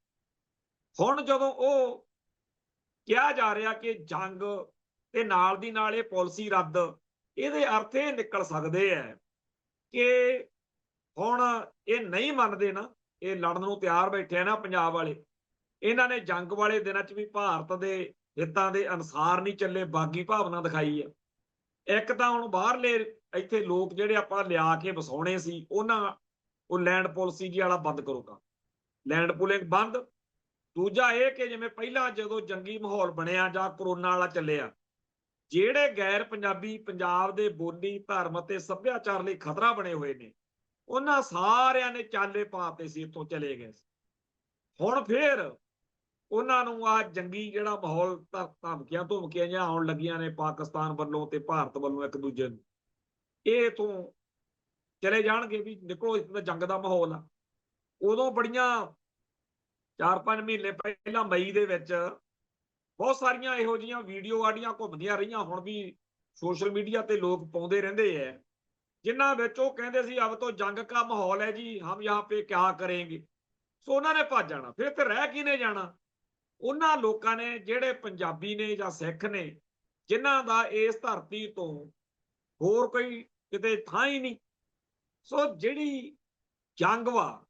ਹੁਣ ਜਦੋਂ ਉਹ ਕਿਹਾ ਜਾ ਰਿਹਾ ਕਿ ਜੰਗ ਤੇ ਨਾਲ ਦੀ ਨਾਲ ਇਹ ਪਾਲਿਸੀ ਰੱਦ, ਇਹਦੇ ਅਰਥ ਇਹ ਨਿਕਲ ਸਕਦੇ ਆ ਕਿ ਹੁਣ ਇਹ ਨਹੀਂ ਮੰਨਦੇ ਨਾ, ਇਹ ਲੜਨ ਨੂੰ ਤਿਆਰ ਬੈਠੇ ਆ ਨਾ ਪੰਜਾਬ ਵਾਲੇ। ਇਹਨਾਂ ਨੇ ਜੰਗ ਵਾਲੇ ਦਿਨਾਂ 'ਚ ਵੀ ਭਾਰਤ ਦੇ ਹਿੱਤਾਂ ਦੇ ਅਨੁਸਾਰ ਨਹੀਂ ਚੱਲੇ, ਬਾਗੀ ਭਾਵਨਾ ਦਿਖਾਈ ਆ। ਇੱਕ ਤਾਂ ਹੁਣ ਬਾਹਰਲੇ ਇੱਥੇ ਲੋਕ ਜਿਹੜੇ ਆਪਾਂ ਲਿਆ ਕੇ ਵਸਾਉਣੇ ਸੀ, ਉਹ ਲੈਂਡ ਪਾਲਿਸੀ ਜੀ ਵਾਲਾ ਬੰਦ ਕਰੋਗਾ, ਲੈਂਡ ਪੂਲਿੰਗ ਬੰਦ। ਦੂਜਾ ਇਹ ਕਿ ਜਿਵੇਂ ਪਹਿਲਾਂ ਜਦੋਂ ਜੰਗੀ ਮਾਹੌਲ ਬਣਿਆ ਜਾਂ ਕਰੋਨਾ ਵਾਲਾ ਚੱਲਿਆ, ਜਿਹੜੇ ਗੈਰ ਪੰਜਾਬੀ ਪੰਜਾਬ ਦੇ ਬੋਲੀ, ਧਰਮ ਅਤੇ ਸੱਭਿਆਚਾਰ ਲਈ ਖਤਰਾ ਬਣੇ ਹੋਏ ਨੇ, ਉਹਨਾਂ ਸਾਰਿਆਂ ਨੇ ਚਾਲੇ ਪਾਤੇ ਸੀ, ਇੱਥੋਂ ਚਲੇ ਗਏ। ਹੁਣ ਫੇਰ ਉਹਨਾਂ ਨੂੰ ਆ ਜੰਗੀ ਜਿਹੜਾ ਮਾਹੌਲ, ਧਮਕੀਆਂ ਧਮਕੀਆਂ ਜਿਹੀਆਂ ਆਉਣ ਲੱਗੀਆਂ ਨੇ ਪਾਕਿਸਤਾਨ ਵੱਲੋਂ ਤੇ ਭਾਰਤ ਵੱਲੋਂ ਇੱਕ ਦੂਜੇ ਨੂੰ, ਇਹ ਤੋਂ ਚਲੇ ਜਾਣਗੇ ਵੀ ਨਿਕਲੋ, ਇਸ ਦਾ ਜੰਗ ਦਾ ਮਾਹੌਲ ਆ। ਉਦੋਂ ਬੜੀਆਂ 4-5 ਮਹੀਨੇ ਪਹਿਲਾਂ ਮਈ ਦੇ ਵਿੱਚ ਬਹੁਤ ਸਾਰੀਆਂ ਇਹੋ ਜਿਹੀਆਂ ਵੀਡੀਓ ਆਡੀਆਂ ਘੁੰਮਦੀਆਂ ਰਹੀਆਂ, ਹੁਣ ਵੀ ਸੋਸ਼ਲ ਮੀਡੀਆ ਤੇ ਲੋਕ ਪਾਉਂਦੇ ਰਹਿੰਦੇ ਹੈ, ਜਿਨ੍ਹਾਂ ਵਿੱਚ ਉਹ ਕਹਿੰਦੇ ਸੀ ਅਬ ਤੋਂ ਜੰਗ ਕਾ ਮਾਹੌਲ ਹੈ ਜੀ, ਹਮ ਯਹਾਂ ਪੇ ਕਿਆ ਕਰੇਂਗੇ। ਸੋ ਉਹਨਾਂ ਨੇ ਭੱਜ ਜਾਣਾ। ਫਿਰ ਇੱਥੇ ਰਹਿ ਕਿਹਨੇ ਜਾਣਾ? ਉਹਨਾਂ ਲੋਕਾਂ ਨੇ ਜਿਹੜੇ ਪੰਜਾਬੀ ਨੇ ਜਾਂ ਸਿੱਖ ਨੇ, ਜਿਨ੍ਹਾਂ ਦਾ ਇਸ ਧਰਤੀ ਤੋਂ ਹੋਰ ਕੋਈ ਕਿਤੇ ਥਾਂ ਹੀ ਨਹੀਂ। ਸੋ ਜਿਹੜੀ ਜੰਗ ਵਾ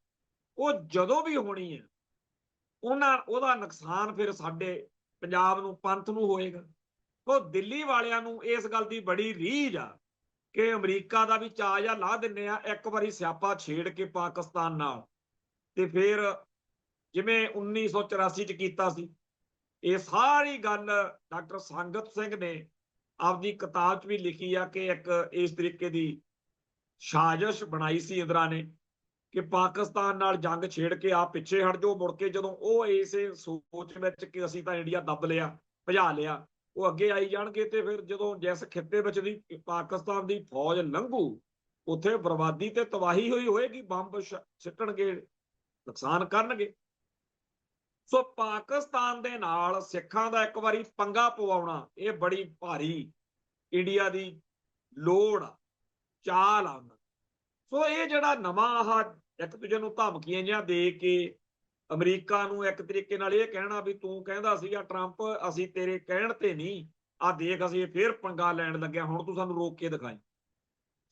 ਉਹ ਜਦੋਂ ਵੀ ਹੋਣੀ ਹੈ, ਉਹਦਾ ਨੁਕਸਾਨ ਫਿਰ ਸਾਡੇ ਪੰਜਾਬ ਨੂੰ, ਪੰਥ ਨੂੰ ਹੋਏਗਾ। ਉਹ ਦਿੱਲੀ ਵਾਲਿਆਂ ਨੂੰ ਇਸ ਗੱਲ ਦੀ ਬੜੀ ਰੀਝ ਆ ਕਿ ਅਮਰੀਕਾ ਦਾ ਵੀ ਚਾਅ ਜਾਂ ਲਾ ਦਿੰਦੇ ਆ, ਇੱਕ ਵਾਰੀ ਸਿਆਪਾ ਛੇੜ ਕੇ ਪਾਕਿਸਤਾਨ ਨਾਲ, ਤੇ ਫਿਰ ਜਿਵੇਂ 1984 ਚ ਕੀਤਾ ਸੀ। ਇਹ ਸਾਰੀ ਗੱਲ ਡਾਕਟਰ ਸੰਗਤ ਸਿੰਘ ਨੇ ਆਪਦੀ ਕਿਤਾਬ 'ਚ ਵੀ ਲਿਖੀ ਆ ਕਿ ਇੱਕ ਇਸ ਤਰੀਕੇ ਦੀ ਸਾਜ਼ਿਸ਼ ਬਣਾਈ ਸੀ ਇੰਦਰਾ ਨੇ ਕਿ ਪਾਕਿਸਤਾਨ ਨਾਲ ਜੰਗ ਛੇੜ ਕੇ ਆ ਪਿੱਛੇ ਹਟ ਜਾਓ। ਮੁੜ ਕੇ ਜਦੋਂ ਉਹ ਇਸੇ ਸੋਚ ਵਿੱਚ ਕਿ ਅਸੀਂ ਤਾਂ ਇੰਡੀਆ ਦੱਬ ਲਿਆ, ਭਜਾ ਲਿਆ, ਉਹ ਅੱਗੇ ਆਈ ਜਾਣਗੇ। ਤੇ ਫਿਰ ਜਦੋਂ ਜਿਸ ਖਿੱਤੇ ਵਿੱਚ ਦੀ ਪਾਕਿਸਤਾਨ ਦੀ ਫੌਜ ਲੰਘੂ, ਉੱਥੇ ਬਰਬਾਦੀ ਤੇ ਤਬਾਹੀ ਹੋਈ ਹੋਏਗੀ, ਬੰਬ ਸਿੱਟਣਗੇ, ਨੁਕਸਾਨ ਕਰਨਗੇ। ਸੋ ਪਾਕਿਸਤਾਨ ਦੇ ਨਾਲ ਸਿੱਖਾਂ ਦਾ ਇੱਕ ਵਾਰੀ ਪੰਗਾ ਪਵਾਉਣਾ, ਇਹ ਬੜੀ ਭਾਰੀ ਇੰਡੀਆ ਦੀ ਲੋੜ ਆ, ਚਾਲ ਆ ਉਹਨਾਂ। ਸੋ ਇਹ ਜਿਹੜਾ ਨਵਾਂ ਆਹ ਇੱਕ ਦੂਜੇ ਨੂੰ ਧਮਕੀਆਂ ਜਿਹੀਆਂ ਦੇ ਕੇ ਅਮਰੀਕਾ ਨੂੰ ਇੱਕ ਤਰੀਕੇ ਨਾਲ ਇਹ ਕਹਿਣਾ ਵੀ ਤੂੰ ਕਹਿੰਦਾ ਸੀਗਾ ਟਰੰਪ, ਅਸੀਂ ਤੇਰੇ ਕਹਿਣ ਤੇ ਨਹੀਂ, ਆ ਦੇਖ ਅਸੀਂ ਫੇਰ ਪੰਗਾ ਲੈਣ ਲੱਗਿਆ, ਹੁਣ ਤੂੰ ਸਾਨੂੰ ਰੋਕ ਕੇ ਦਿਖਾਈ।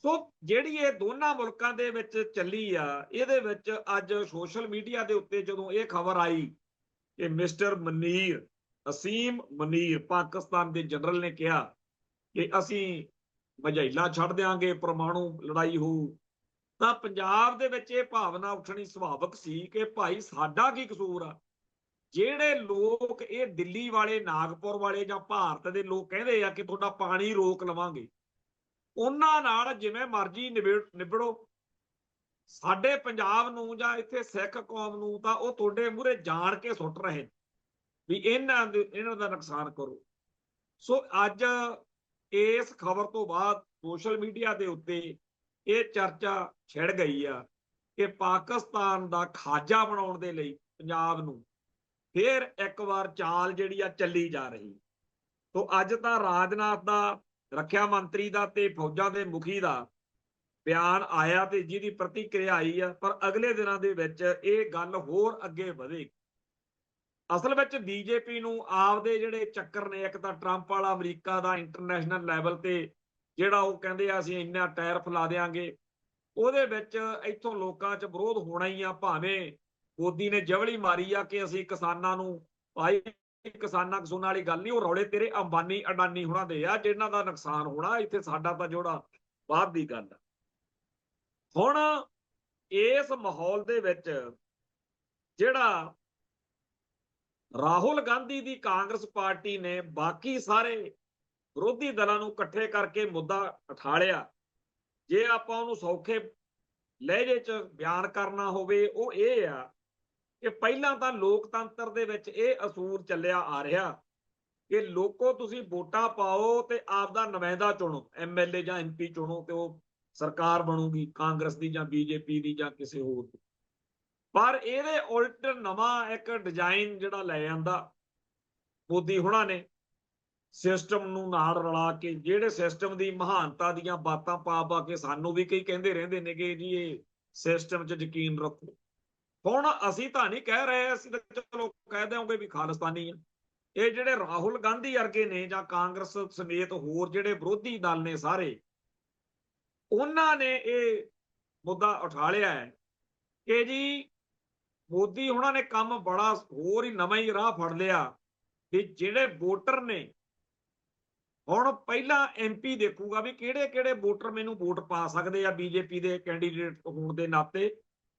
ਸੋ ਜਿਹੜੀ ਇਹ ਦੋਨਾਂ ਮੁਲਕਾਂ ਦੇ ਵਿੱਚ ਚੱਲੀ ਆ, ਇਹਦੇ ਵਿੱਚ ਅੱਜ ਸੋਸ਼ਲ ਮੀਡੀਆ ਦੇ ਉੱਤੇ ਜਦੋਂ ਇਹ ਖਬਰ ਆਈ ਕਿ ਮਿਸਟਰ ਮਨੀਰ, ਅਸੀਮ ਮਨੀਰ, ਪਾਕਿਸਤਾਨ ਦੇ ਜਨਰਲ ਨੇ ਕਿਹਾ ਕਿ ਅਸੀਂ ਮਝੈਲਾ ਛੱਡ ਦਿਆਂਗੇ, ਪਰਮਾਣੂ ਲੜਾਈ ਹੋਊ, ਤਾਂ ਪੰਜਾਬ ਦੇ ਵਿੱਚ ਇਹ ਭਾਵਨਾ ਉੱਠਣੀ ਸੁਭਾਵਿਕ ਸੀ ਕਿ ਭਾਈ ਸਾਡਾ ਕੀ ਕਸੂਰ ਆ। ਜਿਹੜੇ ਲੋਕ ਇਹ ਦਿੱਲੀ ਵਾਲੇ, ਨਾਗਪੁਰ ਵਾਲੇ ਜਾਂ ਭਾਰਤ ਦੇ ਲੋਕ ਕਹਿੰਦੇ ਆ ਕਿ ਤੁਹਾਡਾ ਪਾਣੀ ਰੋਕ ਲਵਾਂਗੇ, ਉਹਨਾਂ ਨਾਲ ਜਿਵੇਂ ਮਰਜ਼ੀ ਨਿਬੜੋ, ਸਾਡੇ ਪੰਜਾਬ ਨੂੰ ਜਾਂ ਇੱਥੇ ਸਿੱਖ ਕੌਮ ਨੂੰ ਤਾਂ ਉਹ ਤੁਹਾਡੇ ਮੂਹਰੇ ਜਾਣ ਕੇ ਸੁੱਟ ਰਹੇ ਵੀ ਇਹਨਾਂ ਦਾ ਨੁਕਸਾਨ ਕਰੋ। ਸੋ ਅੱਜ ਇਸ ਖਬਰ ਤੋਂ ਬਾਅਦ ਸੋਸ਼ਲ ਮੀਡੀਆ ਦੇ ਉੱਤੇ ਇਹ ਚਰਚਾ ਛਿੜ ਗਈ ਆ ਕਿ ਪਾਕਿਸਤਾਨ ਦਾ ਖਾਜਾ ਬਣਾਉਣ ਦੇ ਲਈ ਪੰਜਾਬ ਨੂੰ ਫੇਰ ਇੱਕ ਵਾਰ ਚਾਲ ਜਿਹੜੀ ਆ ਚੱਲੀ ਜਾ ਰਹੀ। ਸੋ ਅੱਜ ਤਾਂ ਰਾਜਨਾਥ ਦਾ, ਰੱਖਿਆ ਮੰਤਰੀ ਦਾ ਤੇ ਫੌਜਾਂ ਦੇ ਮੁਖੀ ਦਾ ਬਿਆਨ ਆਇਆ ਤੇ ਜਿਹਦੀ ਪ੍ਰਤੀਕਿਰਿਆ ਆਈ ਆ, ਪਰ ਅਗਲੇ ਦਿਨਾਂ ਦੇ ਵਿੱਚ ਇਹ ਗੱਲ ਹੋਰ ਅੱਗੇ ਵਧੇਗੀ। ਅਸਲ ਵਿੱਚ ਬੀਜੇਪੀ ਨੂੰ ਆਪਦੇ ਜਿਹੜੇ ਚੱਕਰ ਨੇ, ਇੱਕ ਤਾਂ ਟਰੰਪ ਵਾਲਾ, ਅਮਰੀਕਾ ਦਾ ਇੰਟਰਨੈਸ਼ਨਲ ਲੈਵਲ ਤੇ ਜਿਹੜਾ ਉਹ ਕਹਿੰਦੇ ਆ ਅਸੀਂ ਇੰਨਾ ਟੈਰਿਫ ਲਾ ਦੇਾਂਗੇ, ਉਹਦੇ ਵਿੱਚ ਇੱਥੋਂ ਲੋਕਾਂ 'ਚ ਵਿਰੋਧ ਹੋਣਾ ਹੀ ਆ। ਭਾਵੇਂ ਮੋਦੀ ਨੇ ਜਵਲੀ ਮਾਰੀ ਆ ਕਿ ਅਸੀਂ ਕਿਸਾਨਾਂ ਨੂੰ, ਭਾਈ ਕਿਸਾਨਾਂ ਕਸੂਨਾਂ ਵਾਲੀ ਗੱਲ ਨਹੀਂ, ਉਹ ਰੌਲੇ ਤੇਰੇ ਅੰਬਾਨੀ ਅਡਾਨੀ ਹੋਣਾ ਦੇ ਆ ਜਿਹਨਾਂ ਦਾ ਨੁਕਸਾਨ ਹੋਣਾ, ਇੱਥੇ ਸਾਡਾ ਤਾਂ ਜਿਹੜਾ ਬਾਅਦ ਦੀ ਗੱਲ ਆ। ਹੁਣ ਇਸ ਮਾਹੌਲ ਦੇ ਵਿੱਚ ਜਿਹੜਾ ਰਾਹੁਲ ਗਾਂਧੀ ਦੀ ਕਾਂਗਰਸ ਪਾਰਟੀ ਨੇ ਬਾਕੀ ਸਾਰੇ ਵਿਰੋਧੀ ਦਲਾਂ ਨੂੰ ਇਕੱਠੇ ਕਰਕੇ ਮੁੱਦਾ ਉਠਾ ਲਿਆ, ਜੇ ਆਪਾਂ ਉਹਨੂੰ ਸੌਖੇ ਲਹਿਜੇ 'ਚ ਬਿਆਨ ਕਰਨਾ ਹੋਵੇ, ਉਹ ਇਹ ਆ ਕਿ ਪਹਿਲਾਂ ਤਾਂ ਲੋਕਤੰਤਰ ਦੇ ਵਿੱਚ ਇਹ ਅਸੂਲ ਚੱਲਿਆ ਆ ਰਿਹਾ ਕਿ ਲੋਕੋ ਤੁਸੀਂ ਵੋਟਾਂ ਪਾਓ ਤੇ ਆਪਦਾ ਨੁਮਾਇੰਦਾ ਚੁਣੋ, ਐਮਐਲਏ ਜਾਂ ਐਮਪੀ ਚੁਣੋ, ਤੇ ਉਹ ਸਰਕਾਰ ਬਣੂਗੀ ਕਾਂਗਰਸ ਦੀ ਜਾਂ ਬੀਜੇਪੀ ਦੀ ਜਾਂ ਕਿਸੇ ਹੋਰ ਦੀ। ਪਰ ਇਹਦੇ ਉਲਟ ਨਵਾਂ ਇੱਕ ਡਿਜ਼ਾਈਨ ਜਿਹੜਾ ਲੈ ਆਂਦਾ ਮੋਦੀ ਹੁਣਾਂ ਨੇ, ਸਿਸਟਮ ਨੂੰ ਨਾਲ ਰਲਾ ਕੇ, ਜਿਹੜੇ ਸਿਸਟਮ ਦੀ ਮਹਾਨਤਾ ਦੀਆਂ ਬਾਤਾਂ ਪਾ ਕੇ ਸਾਨੂੰ ਵੀ ਕਈ ਕਹਿੰਦੇ ਰਹਿੰਦੇ ਨੇ ਕਿ ਜੀ ਇਹ ਸਿਸਟਮ 'ਚ ਯਕੀਨ ਰੱਖੋ। ਹੁਣ ਅਸੀਂ ਤਾਂ ਨਹੀਂ ਕਹਿ ਰਹੇ, ਅਸੀਂ ਤਾਂ ਚਲੋ ਕਹਿ ਦਿਆਂਗੇ ਵੀ ਖਾਲਿਸਤਾਨੀ ਆ। ਇਹ ਜਿਹੜੇ ਰਾਹੁਲ ਗਾਂਧੀ ਵਰਗੇ ਨੇ ਜਾਂ ਕਾਂਗਰਸ ਸਮੇਤ ਹੋਰ ਜਿਹੜੇ ਵਿਰੋਧੀ ਦਲ ਨੇ ਸਾਰੇ, ਉਹਨਾਂ ਨੇ ਇਹ ਮੁੱਦਾ ਉਠਾ ਲਿਆ ਹੈ ਕਿ ਜੀ ਮੋਦੀ ਹੁਣਾਂ ਨੇ ਕੰਮ ਬੜਾ ਹੋਰ ਹੀ ਨਵਾਂ ਹੀ ਰਾਹ ਫੜ ਲਿਆ ਵੀ ਜਿਹੜੇ ਵੋਟਰ ਨੇ, ਹੁਣ ਪਹਿਲਾਂ ਐਮਪੀ ਦੇਖੂਗਾ ਵੀ ਕਿਹੜੇ ਕਿਹੜੇ ਵੋਟਰ ਮੈਨੂੰ ਵੋਟ ਪਾ ਸਕਦੇ ਆ ਬੀਜੇਪੀ ਦੇ ਕੈਂਡੀਡੇਟ ਹੋਣ ਦੇ ਨਾਤੇ,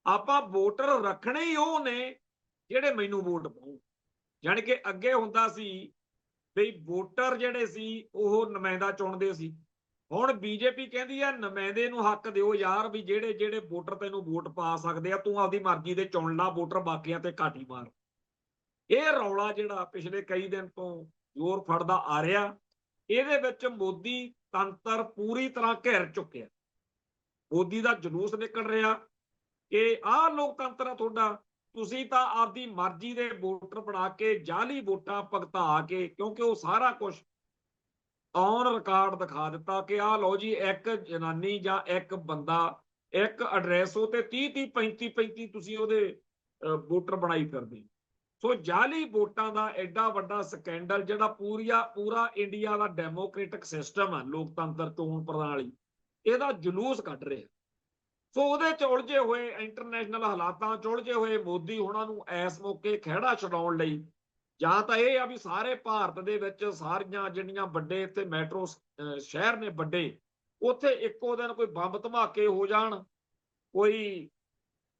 ਆਪਾਂ ਵੋਟਰ ਰੱਖਣੇ ਹੀ ਉਹ ਨੇ ਜਿਹੜੇ ਮੈਨੂੰ ਵੋਟ ਪਾਉਣ। ਜਾਣੀ ਕਿ ਅੱਗੇ ਹੁੰਦਾ ਸੀ ਵੀ ਵੋਟਰ ਜਿਹੜੇ ਸੀ ਉਹ ਨੁਮਾਇੰਦਾ ਚੁਣਦੇ ਸੀ, ਹੁਣ ਬੀਜੇਪੀ ਕਹਿੰਦੀ ਆ ਨੁਮਾਇੰਦੇ ਨੂੰ ਹੱਕ ਦਿਓ ਯਾਰ, ਵੀ ਜਿਹੜੇ ਜਿਹੜੇ ਵੋਟਰ ਤੈਨੂੰ ਵੋਟ ਪਾ ਸਕਦੇ ਆ ਤੂੰ ਆਪਦੀ ਮਰਜ਼ੀ ਦੇ ਚੁਣ ਲਾ ਵੋਟਰ, ਬਾਕੀਆਂ ਤੇ ਘਾਟੀ ਮਾਰ। ਇਹ ਰੌਲਾ ਜਿਹੜਾ ਪਿਛਲੇ ਕਈ ਦਿਨ ਤੋਂ ਜ਼ੋਰ ਫੜਦਾ ਆ ਰਿਹਾ, ਇਹਦੇ ਵਿੱਚ ਮੋਦੀ ਤੰਤਰ ਪੂਰੀ ਤਰ੍ਹਾਂ ਘਿਰ ਚੁੱਕਿਆ। ਮੋਦੀ ਦਾ ਜਲੂਸ ਨਿਕਲ ਰਿਹਾ ਕਿ ਆਹ ਲੋਕਤੰਤਰ ਆ ਤੁਹਾਡਾ, ਤੁਸੀਂ ਤਾਂ ਆਪਦੀ ਮਰਜ਼ੀ ਦੇ ਵੋਟਰ ਬਣਾ ਕੇ ਜਾਲੀ ਵੋਟਾਂ ਭਗਤਾ ਕੇ, ਕਿਉਂਕਿ ਉਹ ਸਾਰਾ ਕੁਝ ਔਨ ਰਿਕਾਰਡ ਦਿਖਾ ਦਿੱਤਾ ਕਿ ਆਹ ਲਓ ਜੀ ਇੱਕ ਜਨਾਨੀ ਜਾਂ ਇੱਕ ਬੰਦਾ, ਇੱਕ ਐਡਰੈਸ ਉਹ ਤੇ 30 35 ਤੁਸੀਂ ਉਹਦੇ ਵੋਟਰ ਬਣਾਈ ਫਿਰਦੇ। ਸੋ ਜਾਲੀ ਵੋਟਾਂ ਦਾ ਐਡਾ ਵੱਡਾ ਸਕੈਂਡਲ ਜਿਹੜਾ ਪੂਰਾ ਇੰਡੀਆ ਦਾ ਡੈਮੋਕ੍ਰੈਟਿਕ ਸਿਸਟਮ ਹੈ, ਲੋਕਤੰਤਰ ਚੋਣ ਪ੍ਰਣਾਲੀ, ਇਹਦਾ ਜਲੂਸ ਕੱਢ ਰਿਹਾ। ਸੋ ਉਹਦੇ ਚ ਉਲਝੇ ਹੋਏ, ਇੰਟਰਨੈਸ਼ਨਲ ਹਾਲਾਤਾਂ ਚ ਉਲਝੇ ਹੋਏ ਮੋਦੀ ਉਹਨਾਂ ਨੂੰ ਇਸ ਮੌਕੇ ਖਹਿੜਾ ਛਡਾਉਣ ਲਈ, ਜਾਂ ਤਾਂ ਇਹ ਆ ਵੀ ਸਾਰੇ ਭਾਰਤ ਦੇ ਵਿੱਚ ਸਾਰੀਆਂ ਜਿਹੜੀਆਂ ਵੱਡੇ ਇੱਥੇ ਮੈਟਰੋ ਸ਼ਹਿਰ ਨੇ ਵੱਡੇ, ਉੱਥੇ ਇੱਕੋ ਦਿਨ ਕੋਈ ਬੰਬ ਧਮਾਕੇ ਹੋ ਜਾਣ, ਕੋਈ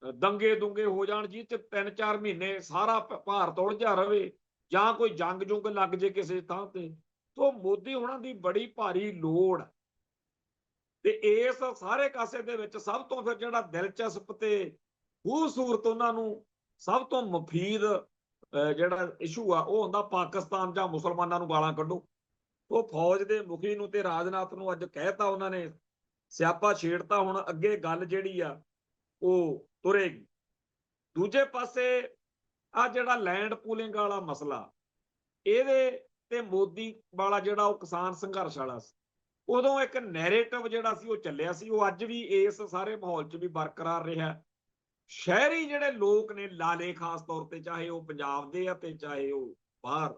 ਦੰਗੇ ਦੁੰਗੇ ਹੋ ਜਾਣ, ਜਿਹ ਚ 3-4 ਮਹੀਨੇ ਸਾਰਾ ਭਾਰਤ ਉਲਝਿਆ ਰਵੇ, ਜਾਂ ਕੋਈ ਜੰਗ ਜੁੰਗ ਲੱਗ ਜੇ ਕਿਸੇ ਥਾਂ ਤੇ। ਤੋਂ ਮੋਦੀ ਉਹਨਾਂ ਦੀ ਬੜੀ ਭਾਰੀ ਲੋੜ, ਤੇ ਇਸ ਸਾਰੇ ਕਾਸੇ ਦੇ ਵਿੱਚ ਸਭ ਤੋਂ ਫਿਰ ਜਿਹੜਾ ਦਿਲਚਸਪ ਤੇ ਖੂਬਸੂਰਤ, ਉਹਨਾਂ ਨੂੰ ਸਭ ਤੋਂ ਮੁਫੀਦ ਜਿਹੜਾ ਇਸ਼ੂ ਆ ਉਹ ਹੁੰਦਾ ਪਾਕਿਸਤਾਨ ਜਾਂ ਮੁਸਲਮਾਨਾਂ ਨੂੰ ਗਾਲਾਂ ਕੱਢੋ। ਉਹ ਫੌਜ ਦੇ ਮੁਖੀ ਨੂੰ ਤੇ ਰਾਜਨਾਥ ਨੂੰ ਅੱਜ ਕਹਿਤਾ ਉਹਨਾਂ ਨੇ, ਸਿਆਪਾ ਛੇੜਤਾ, ਹੁਣ ਅੱਗੇ ਗੱਲ ਜਿਹੜੀ ਆ ਉਹ ਤੁਰੇਗੀ। ਦੂਜੇ ਪਾਸੇ ਆ ਜਿਹੜਾ ਲੈਂਡ ਪੂਲਿੰਗ ਵਾਲਾ ਮਸਲਾ, ਇਹਦੇ ਤੇ ਮੋਦੀ ਵਾਲਾ ਜਿਹੜਾ ਉਹ ਕਿਸਾਨ ਸੰਘਰਸ਼ ਵਾਲਾ ਸੀ, ਉਦੋਂ ਇੱਕ ਨੈਰੇਟਿਵ ਜਿਹੜਾ ਸੀ ਉਹ ਚੱਲਿਆ ਸੀ, ਉਹ ਅੱਜ ਵੀ ਇਸ ਸਾਰੇ ਮਾਹੌਲ 'ਚ ਵੀ ਬਰਕਰਾਰ ਰਿਹਾ। ਸ਼ਹਿਰੀ ਜਿਹੜੇ ਲੋਕ ਨੇ ਲਾਲੇ, ਖਾਸ ਤੌਰ ਤੇ, ਚਾਹੇ ਉਹ ਪੰਜਾਬ ਦੇ ਆ ਤੇ ਚਾਹੇ ਉਹ ਬਾਹਰ,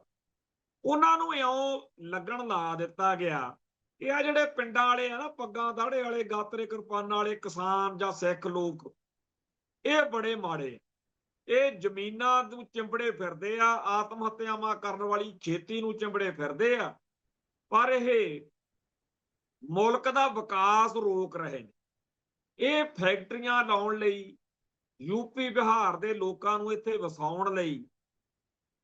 ਉਹਨਾਂ ਨੂੰ ਇਉਂ ਲੱਗਣ ਲਾ ਦਿੱਤਾ ਗਿਆ ਕਿ ਆ ਜਿਹੜੇ ਪਿੰਡਾਂ ਵਾਲੇ ਆ ਨਾ, ਪੱਗਾਂ ਦਾੜੇ ਵਾਲੇ, ਗਾਤਰੇ ਕਿਰਪਾਨਾਂ ਵਾਲੇ ਕਿਸਾਨ ਜਾਂ ਸਿੱਖ ਲੋਕ, ਇਹ ਬੜੇ ਮਾੜੇ, ਇਹ ਜ਼ਮੀਨਾਂ ਨੂੰ ਚਿੰਬੜੇ ਫਿਰਦੇ ਆ, ਆਤਮ ਹੱਤਿਆਵਾਂ ਕਰਨ ਵਾਲੀ ਖੇਤੀ ਨੂੰ ਚਿੰਬੜੇ ਫਿਰਦੇ ਆ, ਪਰ ਇਹ ਮੁਲਕ ਦਾ ਵਿਕਾਸ ਰੋਕ ਰਹੇ ਨੇ। ਇਹ ਫੈਕਟਰੀਆਂ ਲਾਉਣ ਲਈ, ਯੂਪੀ ਬਿਹਾਰ ਦੇ ਲੋਕਾਂ ਨੂੰ ਇੱਥੇ ਵਸਾਉਣ ਲਈ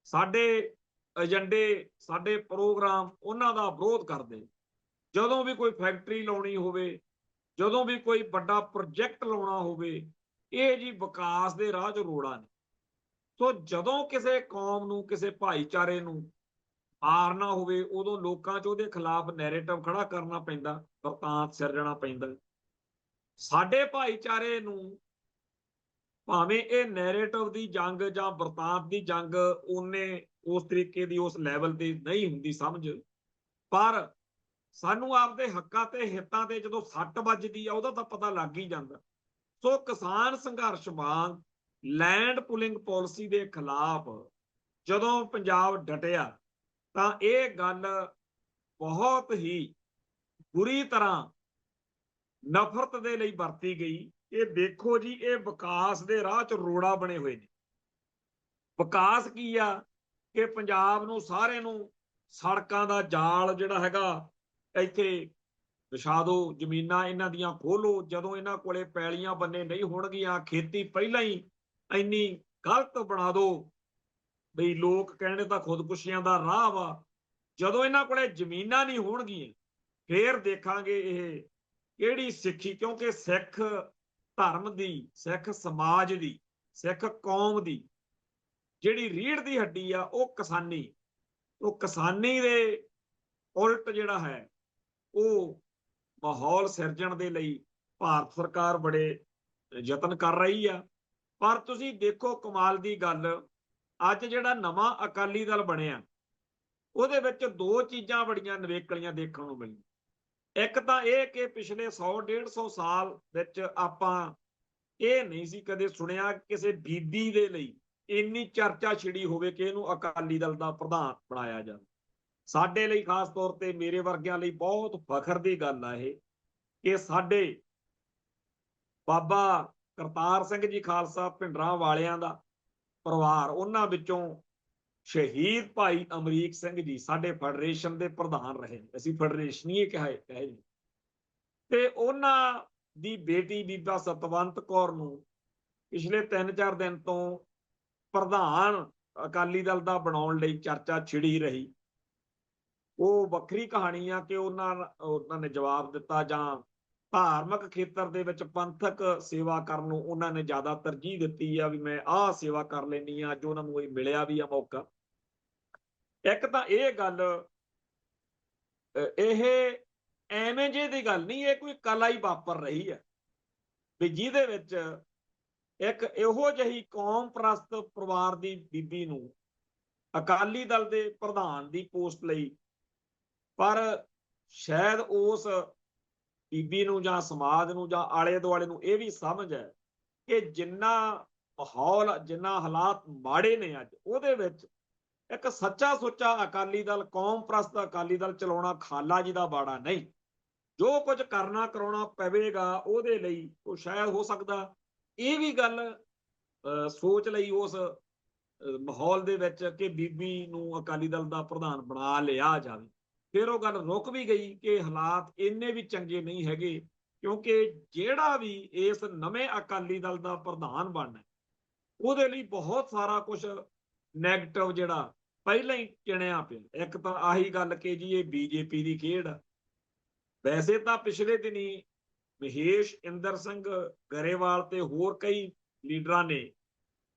ਸਾਡੇ ਏਜੰਡੇ, ਸਾਡੇ ਪ੍ਰੋਗਰਾਮ, ਉਹਨਾਂ ਦਾ ਵਿਰੋਧ ਕਰਦੇ। ਜਦੋਂ ਵੀ ਕੋਈ ਫੈਕਟਰੀ ਲਾਉਣੀ ਹੋਵੇ, ਜਦੋਂ ਵੀ ਕੋਈ ਵੱਡਾ ਪ੍ਰੋਜੈਕਟ ਲਾਉਣਾ ਹੋਵੇ, ਇਹ ਜੀ ਵਿਕਾਸ ਦੇ ਰਾਹ 'ਚ ਰੋੜਾ ਨੇ। ਸੋ ਜਦੋਂ ਕਿਸੇ ਕੌਮ ਨੂੰ, ਕਿਸੇ ਭਾਈਚਾਰੇ ਨੂੰ ਮਾਰਨਾ ਹੋਵੇ, ਉਦੋਂ ਲੋਕਾਂ 'ਚ ਉਹਦੇ ਖਿਲਾਫ ਨੈਰੇਟਿਵ ਖੜਾ ਕਰਨਾ ਪੈਂਦਾ, ਵਰਤਾਂਤ ਸਿਰਜਣਾ ਪੈਂਦਾ। ਸਾਡੇ ਭਾਈਚਾਰੇ ਨੂੰ ਭਾਵੇਂ ਇਹ ਨੈਰੇਟਿਵ ਦੀ ਜੰਗ ਜਾਂ ਵਰਤਾਂਤ ਦੀ ਜੰਗ ਉਹਨੇ ਉਸ ਤਰੀਕੇ ਦੀ, ਉਸ ਲੈਵਲ ਤੇ ਨਹੀਂ ਹੁੰਦੀ ਸਮਝ, ਪਰ ਸਾਨੂੰ ਆਪਦੇ ਹੱਕਾਂ ਤੇ ਹਿੱਤਾਂ ਤੇ ਜਦੋਂ ਸੱਟ ਵੱਜਦੀ ਆ, ਉਹਦਾ ਤਾਂ ਪਤਾ ਲੱਗ ਹੀ ਜਾਂਦਾ। ਸੋ ਕਿਸਾਨ ਸੰਘਰਸ਼ ਵਾਂਗ ਲੈਂਡ ਪੁਲਿੰਗ ਪਾਲਿਸੀ ਦੇ ਖਿਲਾਫ ਜਦੋਂ ਪੰਜਾਬ ਡਟਿਆ, ਤਾਂ ਇਹ ਗੱਲ ਬਹੁਤ ਹੀ ਬੁਰੀ ਤਰ੍ਹਾਂ ਨਫ਼ਰਤ ਦੇ ਲਈ ਵਰਤੀ ਗਈ। ਇਹ ਦੇਖੋ ਜੀ, ਇਹ ਵਿਕਾਸ ਦੇ ਰਾਹ 'ਚ ਰੋੜਾ ਬਣੇ ਹੋਏ ਨੇ। ਵਿਕਾਸ ਕੀ ਆ ਕਿ ਪੰਜਾਬ ਨੂੰ ਸਾਰੇ ਨੂੰ ਸੜਕਾਂ ਦਾ ਜਾਲ ਜਿਹੜਾ ਹੈਗਾ ਇੱਥੇ ਵਿਛਾ ਦਿਓ, ਜ਼ਮੀਨਾਂ ਇਹਨਾਂ ਦੀਆਂ ਖੋਲੋ। ਜਦੋਂ ਇਹਨਾਂ ਕੋਲੇ ਪੈਲੀਆਂ ਬੰਨੇ ਨਹੀਂ ਹੋਣਗੀਆਂ, ਖੇਤੀ ਪਹਿਲਾਂ ਹੀ ਇੰਨੀ ਗਲਤ ਬਣਾ ਦਿਓ ਬਈ ਲੋਕ ਕਹਿਣੇ ਤਾਂ ਖੁਦਕੁਸ਼ੀਆਂ ਦਾ ਰਾਹ ਵਾ। ਜਦੋਂ ਇਹਨਾਂ ਕੋਲੇ ਜ਼ਮੀਨਾਂ ਨਹੀਂ ਹੋਣਗੀਆਂ, ਫੇਰ ਦੇਖਾਂਗੇ ਇਹ ਕਿਹੜੀ ਸਿੱਖੀ, ਕਿਉਂਕਿ ਸਿੱਖ ਧਰਮ ਦੀ, ਸਿੱਖ ਸਮਾਜ ਦੀ, ਸਿੱਖ ਕੌਮ ਦੀ ਜਿਹੜੀ ਰੀੜ੍ਹ ਦੀ ਹੱਡੀ ਆ, ਉਹ ਕਿਸਾਨੀ। ਉਹ ਕਿਸਾਨੀ ਦੇ ਉਲਟ ਜਿਹੜਾ ਹੈ, ਉਹ ਮਾਹੌਲ ਸਿਰਜਣ ਦੇ ਲਈ ਭਾਰਤ ਸਰਕਾਰ ਬੜੇ ਯਤਨ ਕਰ ਰਹੀ ਆ। ਪਰ ਤੁਸੀਂ ਦੇਖੋ, ਕਮਾਲ ਦੀ ਗੱਲ, ਅੱਜ ਜਿਹੜਾ ਨਵਾਂ ਅਕਾਲੀ ਦਲ ਬਣਿਆ, ਉਹਦੇ ਵਿੱਚ ਦੋ ਚੀਜ਼ਾਂ ਬੜੀਆਂ ਨਿਵੇਕਲੀਆਂ ਦੇਖਣ ਨੂੰ ਮਿਲੀਆਂ। ਇੱਕ ਤਾਂ ਇਹ ਕਿ ਪਿਛਲੇ 100-150 ਸਾਲ ਵਿੱਚ ਆਪਾਂ ਇਹ ਨਹੀਂ ਸੀ ਕਦੇ ਸੁਣਿਆ ਕਿਸੇ ਬੀਬੀ ਦੇ ਲਈ ਇੰਨੀ ਚਰਚਾ ਛਿੜੀ ਹੋਵੇ ਕਿ ਇਹਨੂੰ ਅਕਾਲੀ ਦਲ ਦਾ ਪ੍ਰਧਾਨ ਬਣਾਇਆ ਜਾਵੇ। ਸਾਡੇ ਲਈ, ਖਾਸ ਤੌਰ ਤੇ ਮੇਰੇ ਵਰਗਿਆਂ ਲਈ, ਬਹੁਤ ਫਖਰ ਦੀ ਗੱਲ ਆ ਇਹ ਕਿ ਸਾਡੇ ਬਾਬਾ ਕਰਤਾਰ ਸਿੰਘ ਜੀ ਖਾਲਸਾ ਭਿੰਡਰਾਂ ਵਾਲਿਆਂ ਦਾ ਪਰਿਵਾਰ, ਉਹਨਾਂ ਵਿੱਚੋਂ ਸ਼ਹੀਦ ਭਾਈ ਅਮਰੀਕ ਸਿੰਘ ਜੀ ਸਾਡੇ ਫੈਡਰੇਸ਼ਨ ਦੇ ਪ੍ਰਧਾਨ ਰਹੇ। ਅਸੀਂ ਫੈਡਰੇਸ਼ਨ ਹੀ ਕਹੇ ਜੀ। ਤੇ ਉਹਨਾਂ ਦੀ ਬੇਟੀ ਬੀਬਾ ਸਤਵੰਤ ਕੌਰ ਨੂੰ ਪਿਛਲੇ 3-4 ਦਿਨ ਤੋਂ ਪ੍ਰਧਾਨ ਅਕਾਲੀ ਦਲ ਦਾ ਬਣਾਉਣ ਲਈ ਚਰਚਾ ਛਿੜੀ ਰਹੀ। ਉਹ ਵੱਖਰੀ ਕਹਾਣੀ ਆ ਕਿ ਉਹਨਾਂ ਨੇ ਜਵਾਬ ਦਿੱਤਾ, ਜਾਂ ਧਾਰਮਿਕ ਖੇਤਰ ਦੇ ਵਿੱਚ ਪੰਥਕ ਸੇਵਾ ਕਰਨ ਨੂੰ ਉਹਨਾਂ ਨੇ ਜ਼ਿਆਦਾ ਤਰਜੀਹ ਦਿੱਤੀ ਆ ਵੀ ਮੈਂ ਆਹ ਸੇਵਾ ਕਰ ਲੈਣੀ ਆ, ਜੋ ਉਹਨਾਂ ਨੂੰ ਮਿਲਿਆ ਵੀ ਆ ਮੌਕਾ। ਇੱਕ ਤਾਂ ਇਹ ਗੱਲ, ਇਹ ਐਵੇਂ ਜੇ ਦੀ ਗੱਲ ਨਹੀਂ, ਇਹ ਕੋਈ ਕਲਾ ਹੀ ਵਾਪਰ ਰਹੀ ਹੈ ਵੀ ਜਿਹਦੇ ਵਿੱਚ ਇੱਕ ਇਹੋ ਜਿਹੀ ਕੌਮ ਪ੍ਰਸਤ ਪਰਿਵਾਰ ਦੀ ਬੀਬੀ ਨੂੰ ਅਕਾਲੀ ਦਲ ਦੇ ਪ੍ਰਧਾਨ ਦੀ ਪੋਸਟ ਲਈ, ਪਰ ਸ਼ਾਇਦ ਉਸ ਬੀਬੀ ਨੂੰ ਜਾਂ ਸਮਾਜ ਨੂੰ ਜਾਂ ਆਲੇ ਦੁਆਲੇ ਨੂੰ ਇਹ ਵੀ ਸਮਝ ਹੈ ਕਿ ਜਿੰਨਾ ਮਾਹੌਲ, ਜਿੰਨਾ ਹਾਲਾਤ ਮਾੜੇ ਨੇ ਅੱਜ, ਉਹਦੇ ਵਿੱਚ ਇੱਕ ਸੱਚਾ ਸੁੱਚਾ ਅਕਾਲੀ ਦਲ, ਕੌਮ ਪ੍ਰਸਤ ਅਕਾਲੀ ਦਲ ਚਲਾਉਣਾ ਖਾਲਾ ਜੀ ਦਾ ਬਾੜਾ ਨਹੀਂ। ਜੋ ਕੁਝ ਕਰਨਾ ਕਰਾਉਣਾ ਪਵੇਗਾ ਉਹਦੇ ਲਈ, ਉਹ ਸ਼ਾਇਦ ਹੋ ਸਕਦਾ ਇਹ ਵੀ ਗੱਲ ਸੋਚ ਲਈ ਉਸ ਮਾਹੌਲ ਦੇ ਵਿੱਚ ਕਿ ਬੀਬੀ ਨੂੰ ਅਕਾਲੀ ਦਲ ਦਾ ਪ੍ਰਧਾਨ ਬਣਾ ਲਿਆ ਜਾਵੇ। ਫਿਰ ਉਹ ਗੱਲ ਰੁਕ ਵੀ ਗਈ ਕਿ ਹਾਲਾਤ ਇੰਨੇ ਵੀ ਚੰਗੇ ਨਹੀਂ ਹੈਗੇ, ਕਿਉਂਕਿ ਜਿਹੜਾ ਵੀ ਇਸ ਨਵੇਂ ਅਕਾਲੀ ਦਲ ਦਾ ਪ੍ਰਧਾਨ ਬਣਨਾ, ਉਹਦੇ ਲਈ ਬਹੁਤ ਸਾਰਾ ਕੁਝ ਨੈਗੇਟਿਵ ਜਿਹੜਾ ਪਹਿਲਾਂ ਹੀ ਚਿਣਿਆ ਪਿਆ। ਇੱਕ ਤਾਂ ਆਹੀ ਗੱਲ ਕਿ ਜੀ ਇਹ ਬੀਜੇਪੀ ਦੀ ਖੇਡ ਆ। ਵੈਸੇ ਤਾਂ ਪਿਛਲੇ ਦਿਨੀ ਮਹੇਸ਼ ਇੰਦਰ ਸਿੰਘ ਗਰੇਵਾਲ ਤੇ ਹੋਰ ਕਈ ਲੀਡਰਾਂ ਨੇ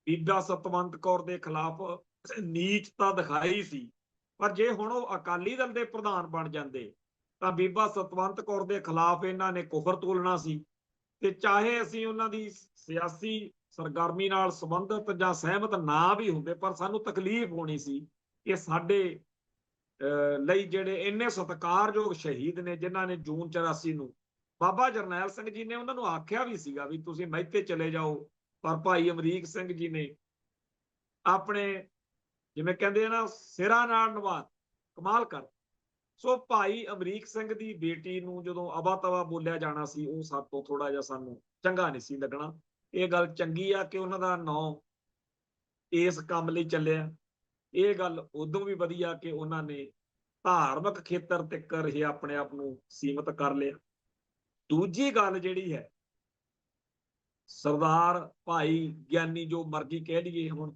ਬੀਬਾ ਸਤਵੰਤ ਕੌਰ ਦੇ ਖਿਲਾਫ ਨੀਚਤਾ ਦਿਖਾਈ ਸੀ, ਪਰ ਜੇ ਹੁਣ ਉਹ ਅਕਾਲੀ ਦਲ ਦੇ ਪ੍ਰਧਾਨ ਬਣ ਜਾਂਦੇ ਤਾਂ ਬੀਬਾ ਸਤਵੰਤ ਕੌਰ ਦੇ ਖਿਲਾਫ ਇਹਨਾਂ ਨੇ ਕੁਫਰ ਤੋਲਣਾ ਸੀ। ਤੇ ਚਾਹੇ ਅਸੀਂ ਉਹਨਾਂ ਦੀ ਸਿਆਸੀ ਸਰਗਰਮੀ ਨਾਲ ਸੰਬੰਧਿਤ ਜਾਂ ਸਹਿਮਤ ਨਾ ਵੀ ਹੁੰਦੇ, ਪਰ ਸਾਨੂੰ ਤਕਲੀਫ ਹੋਣੀ ਸੀ ਕਿ ਸਾਡੇ ਲਈ ਜਿਹੜੇ ਇੰਨੇ ਸਤਿਕਾਰਯੋਗ ਸ਼ਹੀਦ ਨੇ, ਜਿਨ੍ਹਾਂ ਨੇ ਜੂਨ 84 ਨੂੰ ਬਾਬਾ ਜਰਨੈਲ ਸਿੰਘ ਜੀ ਨੇ ਉਹਨਾਂ ਨੂੰ ਆਖਿਆ ਵੀ ਸੀਗਾ ਵੀ ਤੁਸੀਂ ਮਹਿਤੇ ਚਲੇ ਜਾਓ, ਪਰ ਭਾਈ ਅਮਰੀਕ ਸਿੰਘ ਜੀ ਨੇ ਆਪਣੇ ਜਿਵੇਂ ਕਹਿੰਦੇ ਆ ਨਾ ਸਿਰਾਂ ਨਾਲ ਨਿਭਾ ਕਮਾਲ ਕਰ। ਸੋ ਭਾਈ ਅਮਰੀਕ ਸਿੰਘ ਦੀ ਬੇਟੀ ਨੂੰ ਜਦੋਂ ਅਵਾ ਤਵਾ ਬੋਲਿਆ ਜਾਣਾ ਸੀ, ਉਹ ਸਾਤੋਂ ਥੋੜਾ ਜਿਹਾ ਸਾਨੂੰ ਚੰਗਾ ਨਹੀਂ ਸੀ ਲੱਗਣਾ। ਇਹ ਗੱਲ ਚੰਗੀ ਆ ਕਿ ਉਹਨਾਂ ਦਾ ਨਾਂ ਇਸ ਕੰਮ ਲਈ ਚੱਲਿਆ। ਇਹ ਗੱਲ ਉਦੋਂ ਵੀ ਵਧੀਆ ਕਿ ਉਹਨਾਂ ਨੇ ਧਾਰਮਿਕ ਖੇਤਰ ਤੱਕ ਹੀ ਆਪਣੇ ਆਪ ਨੂੰ ਸੀਮਤ ਕਰ ਲਿਆ। ਦੂਜੀ ਗੱਲ ਜਿਹੜੀ ਹੈ, ਸਰਦਾਰ ਭਾਈ ਗਿਆਨੀ ਜੋ ਮਰਜ਼ੀ ਕਹਿ ਲਈਏ, ਹੁਣ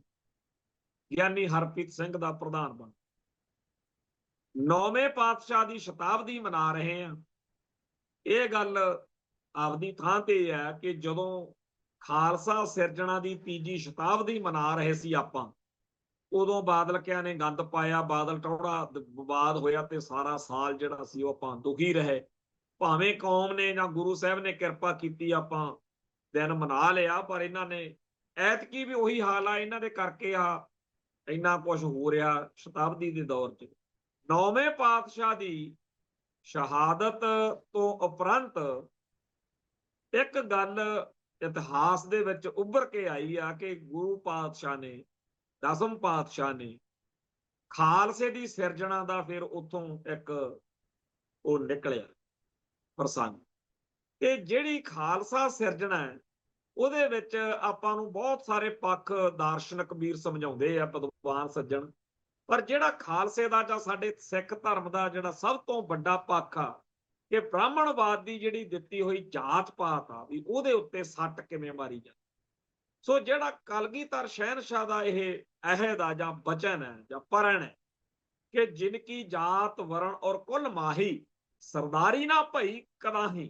ਗਿਆਨੀ ਹਰਪ੍ਰੀਤ ਸਿੰਘ ਦਾ ਪ੍ਰਧਾਨ ਬਣ 9ਵੇਂ ਪਾਤਸ਼ਾਹ ਦੀ ਸ਼ਤਾਬਦੀ ਮਨਾ ਰਹੇ ਆ। ਇਹ ਗੱਲ ਆਪਦੀ ਥਾਂ ਤੇ ਹੈ ਕਿ ਜਦੋਂ ਖਾਲਸਾ ਸਿਰਜਣਾ ਦੀ 3ਜੀ ਸ਼ਤਾਬਦੀ ਮਨਾ ਰਹੇ ਸੀ ਆਪਾਂ, ਉਦੋਂ ਬਾਦਲਕਿਆਂ ਨੇ ਗੰਦ ਪਾਇਆ, ਬਾਦਲ ਟੌੜਾ ਵਿਵਾਦ ਹੋਇਆ ਤੇ ਸਾਰਾ ਸਾਲ ਜਿਹੜਾ ਸੀ ਉਹ ਆਪਾਂ ਦੁਖੀ ਰਹੇ। ਭਾਵੇਂ ਕੌਮ ਨੇ ਜਾਂ ਗੁਰੂ ਸਾਹਿਬ ਨੇ ਕਿਰਪਾ ਕੀਤੀ, ਆਪਾਂ ਦਿਨ ਮਨਾ ਲਿਆ, ਪਰ ਇਹਨਾਂ ਨੇ ਐਤਕੀ ਵੀ ਉਹੀ ਹਾਲ ਆ, ਇਹਨਾਂ ਦੇ ਕਰਕੇ ਆ ਇੰਨਾ ਕੁਝ ਹੋ ਰਿਹਾ ਸ਼ਤਾਬਦੀ ਦੇ ਦੌਰ 'ਚ। 9ਵੇਂ ਪਾਤਸ਼ਾਹ ਦੀ ਸ਼ਹਾਦਤ ਤੋਂ ਉਪਰੰਤ ਇੱਕ ਗੱਲ ਇਤਿਹਾਸ ਦੇ ਵਿੱਚ ਉੱਭਰ ਕੇ ਆਈ ਆ ਕਿ ਗੁਰੂ ਪਾਤਸ਼ਾਹ ਨੇ, 10ਵੇਂ ਪਾਤਸ਼ਾਹ ਨੇ ਖਾਲਸੇ ਦੀ ਸਿਰਜਣਾ ਦਾ ਫਿਰ ਉੱਥੋਂ ਇੱਕ ਉਹ ਨਿਕਲਿਆ ਪ੍ਰਸੰਗ। ਤੇ ਜਿਹੜੀ ਖਾਲਸਾ ਸਿਰਜਣਾ ਹੈ, ਉਹਦੇ ਵਿੱਚ ਆਪਾਂ ਨੂੰ ਬਹੁਤ ਸਾਰੇ ਪੱਖ ਦਾਰਸ਼ਨਿਕ ਵੀਰ ਸਮਝਾਉਂਦੇ ਆ, ਵਿਦਵਾਨ ਸੱਜਣ, ਪਰ ਜਿਹੜਾ ਖਾਲਸੇ ਦਾ ਜਾਂ ਸਾਡੇ ਸਿੱਖ ਧਰਮ ਦਾ ਜਿਹੜਾ ਸਭ ਤੋਂ ਵੱਡਾ ਪੱਖ ਆ ਕਿ ਬ੍ਰਾਹਮਣਵਾਦ ਦੀ ਜਿਹੜੀ ਦਿੱਤੀ ਹੋਈ ਜਾਤ ਪਾਤ ਆ, ਵੀ ਉਹਦੇ ਉੱਤੇ ਸੱਟ ਕਿਵੇਂ ਮਾਰੀ ਜਾਂਦੀ। ਸੋ ਜਿਹੜਾ ਕਲਗੀਧਰ ਸ਼ਹਿਨਸ਼ਾਹ ਦਾ ਇਹ ਅਹਿਦ ਆ ਜਾਂ ਬਚਨ ਹੈ ਜਾਂ ਪਰਣ ਹੈ ਕਿ ਜਿਨ ਕੀ ਜਾਤ ਵਰਣ ਔਰ ਕੁਲ ਮਾਹੀ, ਸਰਦਾਰੀ ਨਾ ਭਈ ਕਦਾਹੀ,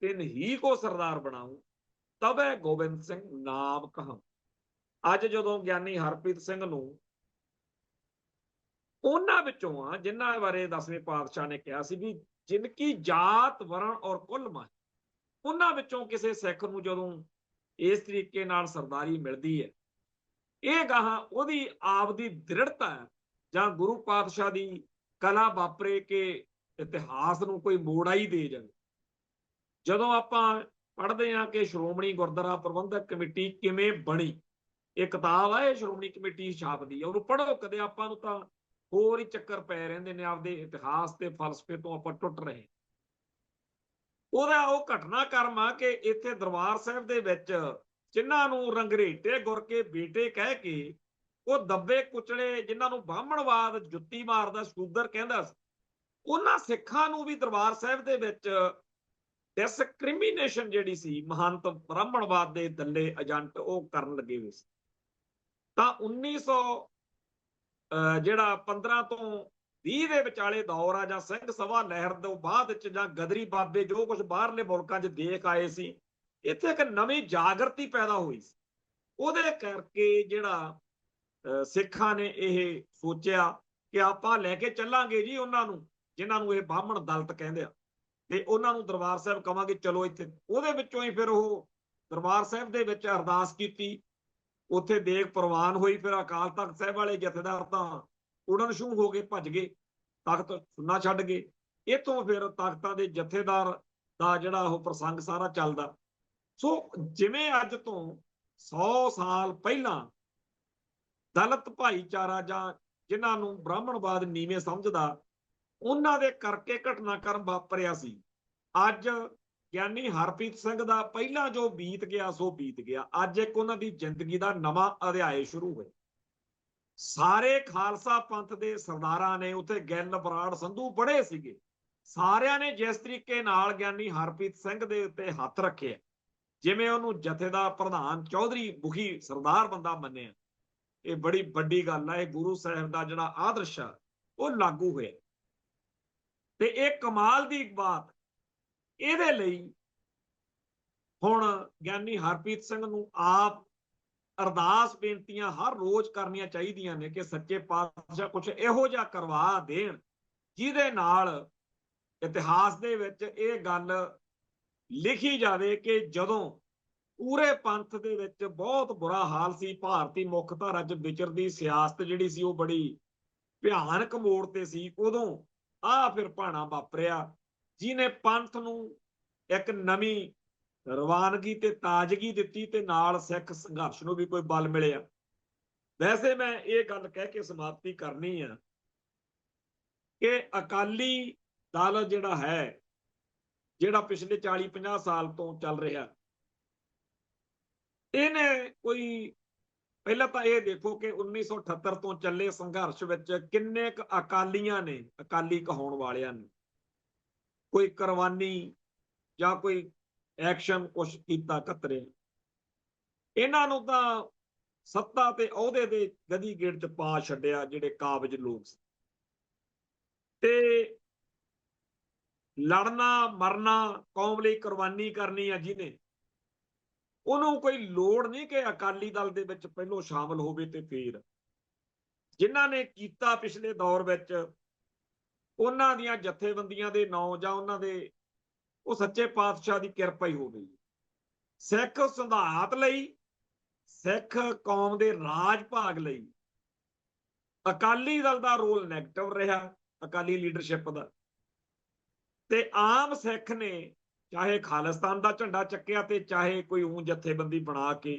ਤਿਨ ਹੀ ਕੋ ਸਰਦਾਰ ਬਣਾਉ, ਤਬੈ ਗੋਬਿੰਦ ਸਿੰਘ ਨਾਮ ਕਹਾਂ। ਅੱਜ ਜਦੋਂ ਗਿਆਨੀ ਹਰਪ੍ਰੀਤ ਸਿੰਘ ਨੂੰ ਉਹਨਾਂ ਵਿੱਚੋਂ ਆ ਜਿਨ੍ਹਾਂ ਬਾਰੇ 10ਵੇਂ ਪਾਤਸ਼ਾਹ ਨੇ ਕਿਹਾ ਸੀ ਵੀ ਜਿਨ ਕੀ ਜਾਤ ਵਰਣ ਔਰ ਕੁਲ ਮਾਹੀ, ਉਹਨਾਂ ਵਿੱਚੋਂ ਕਿਸੇ ਸਿੱਖ ਨੂੰ ਜਦੋਂ ਇਸ ਤਰੀਕੇ ਨਾਲ ਸਰਦਾਰੀ ਮਿਲਦੀ ਹੈ, ਇਹ ਗਾਹਾਂ ਉਹਦੀ ਆਪਦੀ ਦ੍ਰਿੜਤਾ ਹੈ ਜਾਂ ਗੁਰੂ ਪਾਤਸ਼ਾਹ ਦੀ ਕਲਾ ਵਾਪਰੇ ਕਿ ਇਤਿਹਾਸ ਨੂੰ ਕੋਈ ਮੋੜਾਈ ਦੇ ਜਾਵੇ। ਜਦੋਂ ਆਪਾਂ ਪੜ੍ਹਦੇ ਹਾਂ ਕਿ ਸ਼੍ਰੋਮਣੀ ਗੁਰਦੁਆਰਾ ਪ੍ਰਬੰਧਕ ਕਮੇਟੀ ਕਿਵੇਂ ਬਣੀ, ਇਹ ਕਿਤਾਬ ਆ, ਇਹ ਸ਼੍ਰੋਮਣੀ ਕਮੇਟੀ ਛਾਪਦੀ ਆ, ਉਹਨੂੰ ਪੜ੍ਹੋ ਕਦੇ। ਆਪਾਂ ਨੂੰ ਤਾਂ ਹੋਰ ਹੀ ਚੱਕਰ ਪੈ ਰਹਿੰਦੇ ਨੇ, ਆਪਦੇ ਇਤਿਹਾਸ ਤੇ ਫਲਸਫੇ ਤੋਂ ਆਪਾਂ ਟੁੱਟ ਰਹੇ। ਉਹਦਾ ਉਹ ਘਟਨਾਕ੍ਰਮ ਆ ਕਿ ਇੱਥੇ ਦਰਬਾਰ ਸਾਹਿਬ ਦੇ ਵਿੱਚ ਜਿਨ੍ਹਾਂ ਨੂੰ ਰੰਗਰੇਟੇ ਗੁਰ ਕੇ ਬੇਟੇ ਕਹਿ ਕੇ ਉਹ ਦੱਬੇ ਕੁਚਲੇ, ਜਿਨ੍ਹਾਂ ਨੂੰ ਬ੍ਰਾਹਮਣਵਾਦ ਜੁੱਤੀ ਮਾਰਦਾ ਸ਼ੂਦਰ ਕਹਿੰਦਾ ਸੀ, ਉਹਨਾਂ ਸਿੱਖਾਂ ਨੂੰ ਵੀ ਦਰਬਾਰ ਸਾਹਿਬ ਦੇ ਵਿੱਚ ਡਿਸਕ੍ਰਿਮੀਨੇਸ਼ਨ ਜਿਹੜੀ ਸੀ ਮਹੰਤ ਬ੍ਰਾਹਮਣਵਾਦ ਦੇ ਦੱਲੇ ਏਜੰਟ ਉਹ ਕਰਨ ਲੱਗੇ ਹੋਏ ਸੀ। ਤਾਂ 1900 ਜਿਹੜਾ 15 ਤੋਂ 20 ਦੇ ਵਿਚਾਲੇ ਦੌਰ ਆ, ਜਾਂ ਸਿੰਘ ਸਭਾ ਲਹਿਰ ਤੋਂ ਬਾਅਦ ਵਿੱਚ, ਜਾਂ ਗਦਰੀ ਬਾਬੇ ਜੋ ਕੁਝ ਬਾਹਰਲੇ ਮੁਲਕਾਂ 'ਚ ਦੇਖ ਆਏ ਸੀ, ਇੱਥੇ ਇੱਕ ਨਵੀਂ ਜਾਗਰਤੀ ਪੈਦਾ ਹੋਈ ਸੀ। ਉਹਦੇ ਕਰਕੇ ਜਿਹੜਾ ਸਿੱਖਾਂ ਨੇ ਇਹ ਸੋਚਿਆ ਕਿ ਆਪਾਂ ਲੈ ਕੇ ਚੱਲਾਂਗੇ ਜੀ ਉਹਨਾਂ ਨੂੰ ਜਿਨ੍ਹਾਂ ਨੂੰ ਇਹ ਬਾਹਮਣ ਦਲਿਤ ਕਹਿੰਦੇ ਆ, ਤੇ ਉਹਨਾਂ ਨੂੰ ਦਰਬਾਰ ਸਾਹਿਬ ਕਵਾਂਗੇ ਚਲੋ ਇੱਥੇ। ਉਹਦੇ ਵਿੱਚੋਂ ਹੀ ਫਿਰ ਉਹ ਦਰਬਾਰ ਸਾਹਿਬ ਦੇ ਵਿੱਚ ਅਰਦਾਸ ਕੀਤੀ, ਉੱਥੇ ਦੇਗ ਪ੍ਰਵਾਨ ਹੋਈ। ਫਿਰ ਅਕਾਲ ਤਖਤ ਸਾਹਿਬ ਵਾਲੇ ਜਥੇਦਾਰ ਤਾਂ ਉੜਨ ਛੂਹ ਹੋ ਗਏ, ਭੱਜ ਗਏ, ਤਖਤ ਸੁੰਨਾ ਛੱਡ ਗਏ। ਇੱਥੋਂ ਫਿਰ ਤਖਤਾਂ ਦੇ ਜਥੇਦਾਰ ਦਾ ਜਿਹੜਾ ਉਹ ਪ੍ਰਸੰਗ ਸਾਰਾ ਚੱਲਦਾ। ਸੋ ਜਿਵੇਂ ਅੱਜ ਤੋਂ 100 ਸਾਲ ਪਹਿਲਾਂ ਦਲਿਤ ਭਾਈਚਾਰਾ ਜਾਂ ਜਿਨ੍ਹਾਂ ਨੂੰ ਬ੍ਰਾਹਮਣਵਾਦ ਨੀਵੇਂ ਸਮਝਦਾ, ਉਹਨਾਂ ਦੇ ਕਰਕੇ ਘਟਨਾਕ੍ਰਮ ਵਾਪਰਿਆ ਸੀ। ਅੱਜ ਗਿਆਨੀ ਹਰਪ੍ਰੀਤ ਸਿੰਘ ਦਾ ਪਹਿਲਾਂ ਜੋ ਬੀਤ ਗਿਆ ਸੋ ਬੀਤ ਗਿਆ। ਅੱਜ ਇੱਕ ਉਹਨਾਂ ਦੀ ਜ਼ਿੰਦਗੀ ਦਾ ਨਵਾਂ ਅਧਿਆਇ ਸ਼ੁਰੂ ਹੋਇਆ। ਸਾਰੇ ਖਾਲਸਾ ਪੰਥ ਦੇ ਸਰਦਾਰਾਂ ਨੇ, ਉੱਥੇ ਗਿੱਲ ਬਰਾੜ ਸੰਧੂ ਬੜੇ ਸੀਗੇ, ਸਾਰਿਆਂ ਨੇ ਜਿਸ ਤਰੀਕੇ ਨਾਲ ਗਿਆਨੀ ਹਰਪ੍ਰੀਤ ਸਿੰਘ ਦੇ ਉੱਤੇ ਹੱਥ ਰੱਖਿਆ, ਜਿਵੇਂ ਉਹਨੂੰ ਜਥੇਦਾਰ ਪ੍ਰਧਾਨ ਚੌਧਰੀ ਮੁਖੀ ਸਰਦਾਰ ਬੰਦਾ ਮੰਨਿਆ, ਇਹ ਬੜੀ ਵੱਡੀ ਗੱਲ ਹੈ। ਇਹ ਗੁਰੂ ਸਾਹਿਬ ਦਾ ਜਿਹੜਾ ਆਦਰਸ਼ ਆ ਉਹ ਲਾਗੂ ਹੋਇਆ। ਤੇ ਇਹ ਕਮਾਲ ਦੀ ਬਾਤ, ਇਹਦੇ ਲਈ ਹੁਣ ਗਿਆਨੀ ਹਰਪ੍ਰੀਤ ਸਿੰਘ ਨੂੰ ਆਪ ਅਰਦਾਸ ਬੇਨਤੀਆਂ ਹਰ ਰੋਜ਼ ਕਰਨੀਆਂ ਚਾਹੀਦੀਆਂ ਨੇ ਕਿ ਸੱਚੇ ਪਾਤਸ਼ਾਹ ਕੁਝ ਇਹੋ ਜਿਹਾ ਕਰਵਾ ਦੇਣ ਜਿਹਦੇ ਨਾਲ ਇਤਿਹਾਸ ਦੇ ਵਿੱਚ ਇਹ ਗੱਲ ਲਿਖੀ ਜਾਵੇ ਕਿ ਜਦੋਂ ਪੂਰੇ ਪੰਥ ਦੇ ਵਿੱਚ ਬਹੁਤ ਬੁਰਾ ਹਾਲ ਸੀ, ਭਾਰਤੀ ਮੁੱਖ ਧਾਰਾ 'ਚ ਵਿਚਰਦੀ ਸਿਆਸਤ ਜਿਹੜੀ ਸੀ ਉਹ ਬੜੀ ਭਿਆਨਕ ਮੋੜ ਤੇ ਸੀ, ਉਦੋਂ ਆ ਫਿਰ ਭਾਣਾ ਵਾਪਰਿਆ ਜਿਹਨੇ ਪੰਥ ਨੂੰ ਇੱਕ ਨਵੀਂ ਰਵਾਨਗੀ ਤੇ ਤਾਜ਼ਗੀ ਦਿੱਤੀ ਤੇ ਨਾਲ ਸਿੱਖ ਸੰਘਰਸ਼ ਨੂੰ ਵੀ ਕੋਈ ਬਲ ਮਿਲਿਆ। ਵੈਸੇ ਮੈਂ ਇਹ ਗੱਲ ਕਹਿ ਕੇ ਸਮਾਪਤੀ ਕਰਨੀ ਆ ਕਿ ਅਕਾਲੀ ਦਲ ਜਿਹੜਾ ਹੈ, ਜਿਹੜਾ ਪਿਛਲੇ 40-50 ਸਾਲ ਤੋਂ ਚੱਲ ਰਿਹਾ, ਇਹਨੇ ਕੋਈ, ਪਹਿਲਾਂ ਤਾਂ ਇਹ ਦੇਖੋ ਕਿ 1978 ਤੋਂ ਚੱਲੇ ਸੰਘਰਸ਼ ਵਿੱਚ ਕਿੰਨੇ ਕੁ ਅਕਾਲੀਆਂ ਨੇ, ਅਕਾਲੀ ਕਹਾਉਣ ਵਾਲਿਆਂ ਨੇ ਕੋਈ ਕੁਰਬਾਨੀ ਜਾਂ ਕੋਈ ਐਕਸ਼ਨ ਕੁਛ ਕੀਤਾ ਕਤਰੇ, ਇਹਨਾਂ ਨੂੰ ਤਾਂ ਸੱਤਾ ਤੇ ਅਹੁਦੇ ਦੇ ਗਦੀ ਗੇੜ ਚ ਪਾ ਛੱਡਿਆ ਜਿਹੜੇ ਕਾਬਜ ਲੋਕ ਸੀ। ਤੇ ਲੜਨਾ ਮਰਨਾ, ਕੌਮ ਲਈ ਕੁਰਬਾਨੀ ਕਰਨੀ ਆ ਜਿਹਨੇ, ਉਹਨੂੰ ਕੋਈ ਲੋੜ ਨਹੀਂ ਕਿ ਅਕਾਲੀ ਦਲ ਦੇ ਵਿੱਚ ਪਹਿਲੋਂ ਸ਼ਾਮਲ ਹੋਵੇ ਤੇ ਫੇਰ। ਜਿਨ੍ਹਾਂ ਨੇ ਕੀਤਾ ਪਿਛਲੇ ਦੌਰ ਵਿੱਚ, ਉਹਨਾਂ ਦੀਆਂ ਜਥੇਬੰਦੀਆਂ ਦੇ ਨਾਂ ਜਾਂ ਉਹਨਾਂ ਦੇ, ਉਹ ਸੱਚੇ ਪਾਤਸ਼ਾਹ ਦੀ ਕਿਰਪਾ ਹੀ ਹੋ ਗਈ। ਸਿੱਖ ਸਿਧਾਂਤ ਲਈ, ਸਿੱਖ ਕੌਮ ਦੇ ਰਾਜ ਭਾਗ ਲਈ ਅਕਾਲੀ ਦਲ ਦਾ ਰੋਲ ਨੈਗੇਟਿਵ ਰਿਹਾ, ਅਕਾਲੀ ਲੀਡਰਸ਼ਿਪ ਦਾ। ਤੇ ਆਮ ਸਿੱਖ ਨੇ ਚਾਹੇ ਖਾਲਿਸਤਾਨ ਦਾ ਝੰਡਾ ਚੱਕਿਆ ਤੇ ਚਾਹੇ ਕੋਈ ਊਂ ਜਥੇਬੰਦੀ ਬਣਾ ਕੇ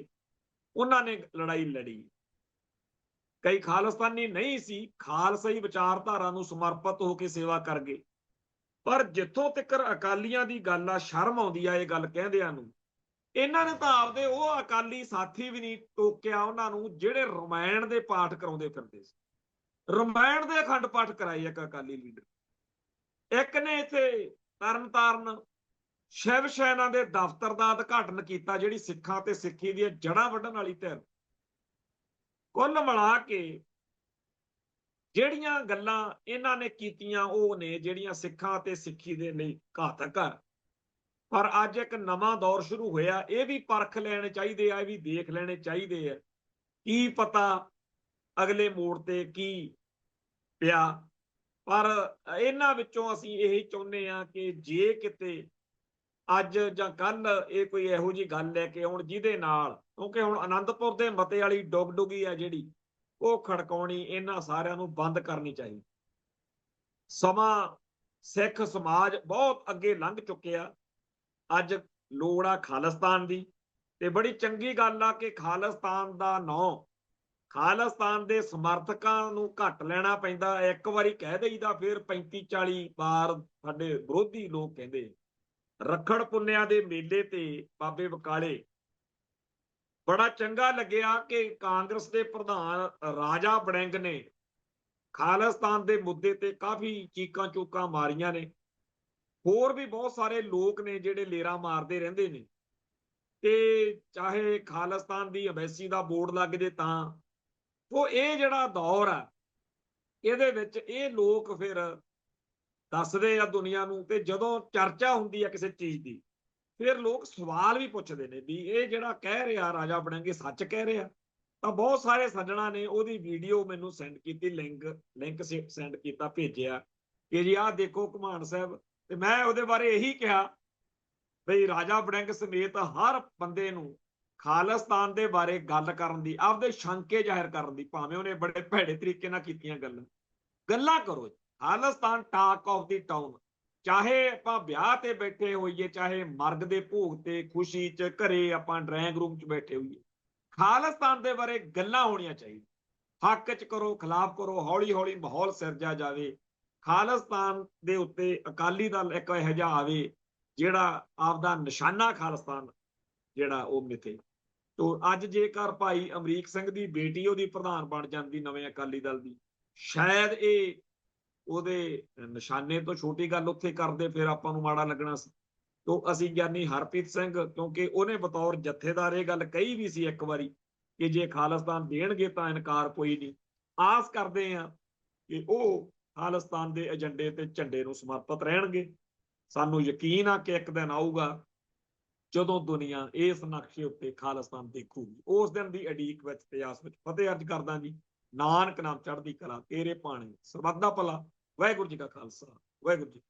ਉਹਨਾਂ ਨੇ ਲੜਾਈ ਲੜੀ। ਕਈ ਖਾਲਿਸਤਾਨੀ ਨਹੀਂ ਸੀ, ਖਾਲਸਾਈ ਵਿਚਾਰਧਾਰਾ ਨੂੰ ਸਮਰਪਿਤ ਹੋ ਕੇ ਸੇਵਾ ਕਰ ਗਏ। ਪਰ ਜਿੱਥੋਂ ਤੱਕ ਅਕਾਲੀਆਂ ਦੀ ਗੱਲ ਆ, ਸ਼ਰਮ ਆਉਂਦੀ ਆ ਇਹ ਗੱਲ ਕਹਿੰਦਿਆਂ ਨੂੰ। ਇਹਨਾਂ ਨੇ ਤਾਂ ਆਪਦੇ ਉਹ ਅਕਾਲੀ ਸਾਥੀ ਵੀ ਨਹੀਂ ਟੋਕਿਆ ਉਹਨਾਂ ਨੂੰ ਜਿਹੜੇ ਰਮਾਇਣ ਦੇ ਪਾਠ ਕਰਾਉਂਦੇ ਫਿਰਦੇ ਸੀ। ਰਮਾਇਣ ਦੇ ਅਖੰਡ ਪਾਠ ਕਰਾਏ ਇੱਕ ਅਕਾਲੀ ਲੀਡਰ। ਇੱਕ ਨੇ ਇੱਥੇ ਤਰਨਤਾਰਨ ਸ਼ਿਵ ਸੈਨਾ ਦੇ ਦਫ਼ਤਰ ਦਾ ਉਦਘਾਟਨ ਕੀਤਾ, ਜਿਹੜੀ ਸਿੱਖਾਂ ਤੇ ਸਿੱਖੀ ਦੀਆਂ ਜੜ੍ਹਾਂ ਵੱਢਣ ਵਾਲੀ ਧਿਰ। ਕੁੱਲ ਮਿਲਾ ਕੇ ਜਿਹੜੀਆਂ ਗੱਲਾਂ ਇਹਨਾਂ ਨੇ ਕੀਤੀਆਂ ਉਹ ਨੇ ਜਿਹੜੀਆਂ ਸਿੱਖਾਂ ਤੇ ਸਿੱਖੀ ਦੇ ਲਈ ਘਾਤਕ ਆ। ਪਰ ਅੱਜ ਇੱਕ ਨਵਾਂ ਦੌਰ ਸ਼ੁਰੂ ਹੋਇਆ, ਇਹ ਵੀ ਪਰਖ ਲੈਣੇ ਚਾਹੀਦੇ ਆ, ਇਹ ਵੀ ਦੇਖ ਲੈਣੇ ਚਾਹੀਦੇ ਆ, ਕੀ ਪਤਾ ਅਗਲੇ ਮੋੜ ਤੇ ਕੀ ਪਿਆ। ਪਰ ਇਹਨਾਂ ਵਿੱਚੋਂ ਅਸੀਂ ਇਹੀ ਚਾਹੁੰਦੇ ਆ ਕਿ ਜੇ ਕਿਤੇ ਅੱਜ ਜਾਂ ਕੱਲ ਇਹ ਕੋਈ ਇਹੋ ਜਿਹੀ ਗੱਲ ਲੈ ਕੇ ਆਉਣ ਜਿਹਦੇ ਨਾਲ, ਕਿਉਂਕਿ ਹੁਣ ਆਨੰਦਪੁਰ ਦੇ ਮਤੇ ਵਾਲੀ ਡੁਗਡੁਗੀ ਆ ਜਿਹੜੀ, ਉਹ ਖੜਕਾਉਣੀ ਇਹਨਾਂ ਸਾਰਿਆਂ ਨੂੰ ਬੰਦ ਕਰਨੀ ਚਾਹੀਦੀ। ਸਮਾਂ ਸਿੱਖ ਸਮਾਜ ਬਹੁਤ ਅੱਗੇ ਲੰਘ ਚੁੱਕਿਆ, ਅੱਜ ਲੋੜ ਆ ਖਾਲਿਸਤਾਨ ਦੀ। ਤੇ ਬੜੀ ਚੰਗੀ ਗੱਲ ਆ ਕਿ ਖਾਲਿਸਤਾਨ ਦਾ ਨਾਂ, ਖਾਲਿਸਤਾਨ ਦੇ ਸਮਰਥਕਾਂ ਨੂੰ ਘੱਟ ਲੈਣਾ ਪੈਂਦਾ। ਇੱਕ ਵਾਰੀ ਕਹਿ ਦੇਈਦਾ, ਫਿਰ 35-40 ਵਾਰ ਸਾਡੇ ਵਿਰੋਧੀ ਲੋਕ ਕਹਿੰਦੇ। ਰੱਖੜ ਪੁੰਨਿਆ ਦੇ ਮੇਲੇ ਤੇ ਬਾਬੇ ਬਕਾਲੇ ਬੜਾ ਚੰਗਾ ਲੱਗਿਆ ਕਿ ਕਾਂਗਰਸ ਦੇ ਪ੍ਰਧਾਨ ਰਾਜਾ ਵੜਿੰਗ ਨੇ ਖਾਲਿਸਤਾਨ ਦੇ ਮੁੱਦੇ ਤੇ ਕਾਫੀ ਚੀਕਾਂ ਚੂਕਾਂ ਮਾਰੀਆਂ ਨੇ। ਹੋਰ ਵੀ ਬਹੁਤ ਸਾਰੇ ਲੋਕ ਨੇ ਜਿਹੜੇ ਲੇਰਾ ਮਾਰਦੇ ਰਹਿੰਦੇ ਨੇ। ਤੇ ਚਾਹੇ ਖਾਲਿਸਤਾਨ ਦੀ ਅੰਬੈਸੀ ਦਾ ਬੋਰਡ ਲੱਗ ਜੇ ਤਾਂ ਉਹ ਇਹ ਜਿਹੜਾ ਦੌਰ ਆ, ਇਹਦੇ ਵਿੱਚ ਇਹ ਲੋਕ ਫਿਰ ਦੱਸਦੇ ਆ ਦੁਨੀਆ ਨੂੰ। ਤੇ ਜਦੋਂ ਚਰਚਾ ਹੁੰਦੀ ਆ ਕਿਸੇ ਚੀਜ਼ ਦੀ, ਫਿਰ ਲੋਕ ਸਵਾਲ ਵੀ ਪੁੱਛਦੇ ਨੇ ਵੀ ਇਹ ਜਿਹੜਾ ਕਹਿ ਰਿਹਾ ਰਾਜਾ ਵੜਿੰਗ ਸੱਚ ਕਹਿ ਰਿਹਾ। ਤਾਂ ਬਹੁਤ ਸਾਰੇ ਸੱਜਣਾ ਨੇ ਉਹਦੀ ਵੀਡੀਓ ਮੈਨੂੰ ਸੈਂਡ ਕੀਤੀ, ਲਿੰਕ ਸੈਂਡ ਕੀਤਾ, ਭੇਜਿਆ ਕਿ ਜੀ ਆਹ ਦੇਖੋ ਘੁਮਾਣ ਸਾਹਿਬ। ਤੇ ਮੈਂ ਉਹਦੇ ਬਾਰੇ ਇਹੀ ਕਿਹਾ ਬਈ ਰਾਜਾ ਵੜਿੰਗ ਸਮੇਤ ਹਰ ਬੰਦੇ ਨੂੰ ਖਾਲਿਸਤਾਨ ਦੇ ਬਾਰੇ ਗੱਲ ਕਰਨ ਦੀ, ਆਪਦੇ ਸ਼ੰਕੇ ਜ਼ਾਹਿਰ ਕਰਨ ਦੀ, ਭਾਵੇਂ ਉਹਨੇ ਬੜੇ ਭੈੜੇ ਤਰੀਕੇ ਨਾਲ ਕੀਤੀਆਂ ਗੱਲਾਂ ਕਰੋ। Khalistan talk of the town, ਚਾਹੇ ਆਪਾਂ ਵਿਆਹ ਤੇ ਬੈਠੇ ਹੋਈਏ, ਚਾਹੇ ਮਰਗ ਦੇ ਭੋਗ ਤੇ, ਖੁਸ਼ੀ ਚ, ਘਰੇ ਆਪਾਂ ਡਰਾਇੰਗ ਰੂਮ ਚ ਬੈਠੇ ਹੋਈਏ, ਖਾਲਿਸਤਾਨ ਦੇ ਬਾਰੇ ਗੱਲਾਂ ਹੋਣੀਆਂ ਚਾਹੀਦੀਆਂ। ਹੱਕ ਚ ਕਰੋ, ਖਿਲਾਫ ਕਰੋ, ਹੌਲੀ ਹੌਲੀ ਮਾਹੌਲ ਸਿਰਜਿਆ ਜਾਵੇ। ਖਾਲਿਸਤਾਨ ਦੇ ਉੱਤੇ ਅਕਾਲੀ ਦਲ ਇੱਕ ਇਹੋ ਜਿਹਾ ਆਵੇ ਜਿਹੜਾ ਆਪਦਾ ਨਿਸ਼ਾਨਾ ਖਾਲਿਸਤਾਨ ਜਿਹੜਾ ਉਹ ਮਿਥੇ। ਤੋ ਅੱਜ ਜੇਕਰ ਭਾਈ ਅਮਰੀਕ ਸਿੰਘ ਦੀ ਬੇਟੀ ਉਹਦੀ ਪ੍ਰਧਾਨ ਬਣ ਜਾਂਦੀ ਨਵੇਂ ਅਕਾਲੀ ਦਲ ਦੀ, ਸ਼ਾਇਦ ਇਹ ਉਹਦੇ ਨਿਸ਼ਾਨੇ ਤੋਂ ਛੋਟੀ ਗੱਲ ਉੱਥੇ ਕਰਦੇ, ਫਿਰ ਆਪਾਂ ਨੂੰ ਮਾੜਾ ਲੱਗਣਾ ਸੀ। ਤੋ ਅਸੀਂ ਗਿਆਨੀ ਹਰਪ੍ਰੀਤ ਸਿੰਘ, ਕਿਉਂਕਿ ਉਹਨੇ ਬਤੌਰ ਜਥੇਦਾਰ ਇਹ ਗੱਲ ਕਹੀ ਵੀ ਸੀ ਇੱਕ ਵਾਰੀ ਕਿ ਜੇ ਖਾਲਿਸਤਾਨ ਦੇਣਗੇ ਤਾਂ ਇਨਕਾਰ ਕੋਈ ਨਹੀਂ। ਆਸ ਕਰਦੇ ਆ ਕਿ ਉਹ ਖਾਲਿਸਤਾਨ ਦੇ ਏਜੰਡੇ ਤੇ ਝੰਡੇ ਨੂੰ ਸਮਰਪਿਤ ਰਹਿਣਗੇ। ਸਾਨੂੰ ਯਕੀਨ ਆ ਕਿ ਇੱਕ ਦਿਨ ਆਊਗਾ ਜਦੋਂ ਦੁਨੀਆ ਇਸ ਨਕਸ਼ੇ ਉੱਤੇ ਖਾਲਿਸਤਾਨ ਦੇਖੂਗੀ। ਉਸ ਦਿਨ ਦੀ ਉਡੀਕ ਵਿੱਚ ਤੇ ਆਸ ਵਿੱਚ ਫਤਿਹ ਅਰਜ ਕਰਦਾ ਜੀ। ਨਾਨਕ ਨਾਮ ਚੜ੍ਹਦੀ ਕਲਾ, ਤੇਰੇ ਭਾਣੇ ਸਰਬੱਤ ਦਾ ਭਲਾ। ਵਾਹਿਗੁਰੂ ਜੀ ਕਾ ਖਾਲਸਾ, ਵਾਹਿਗੁਰੂ ਜੀ।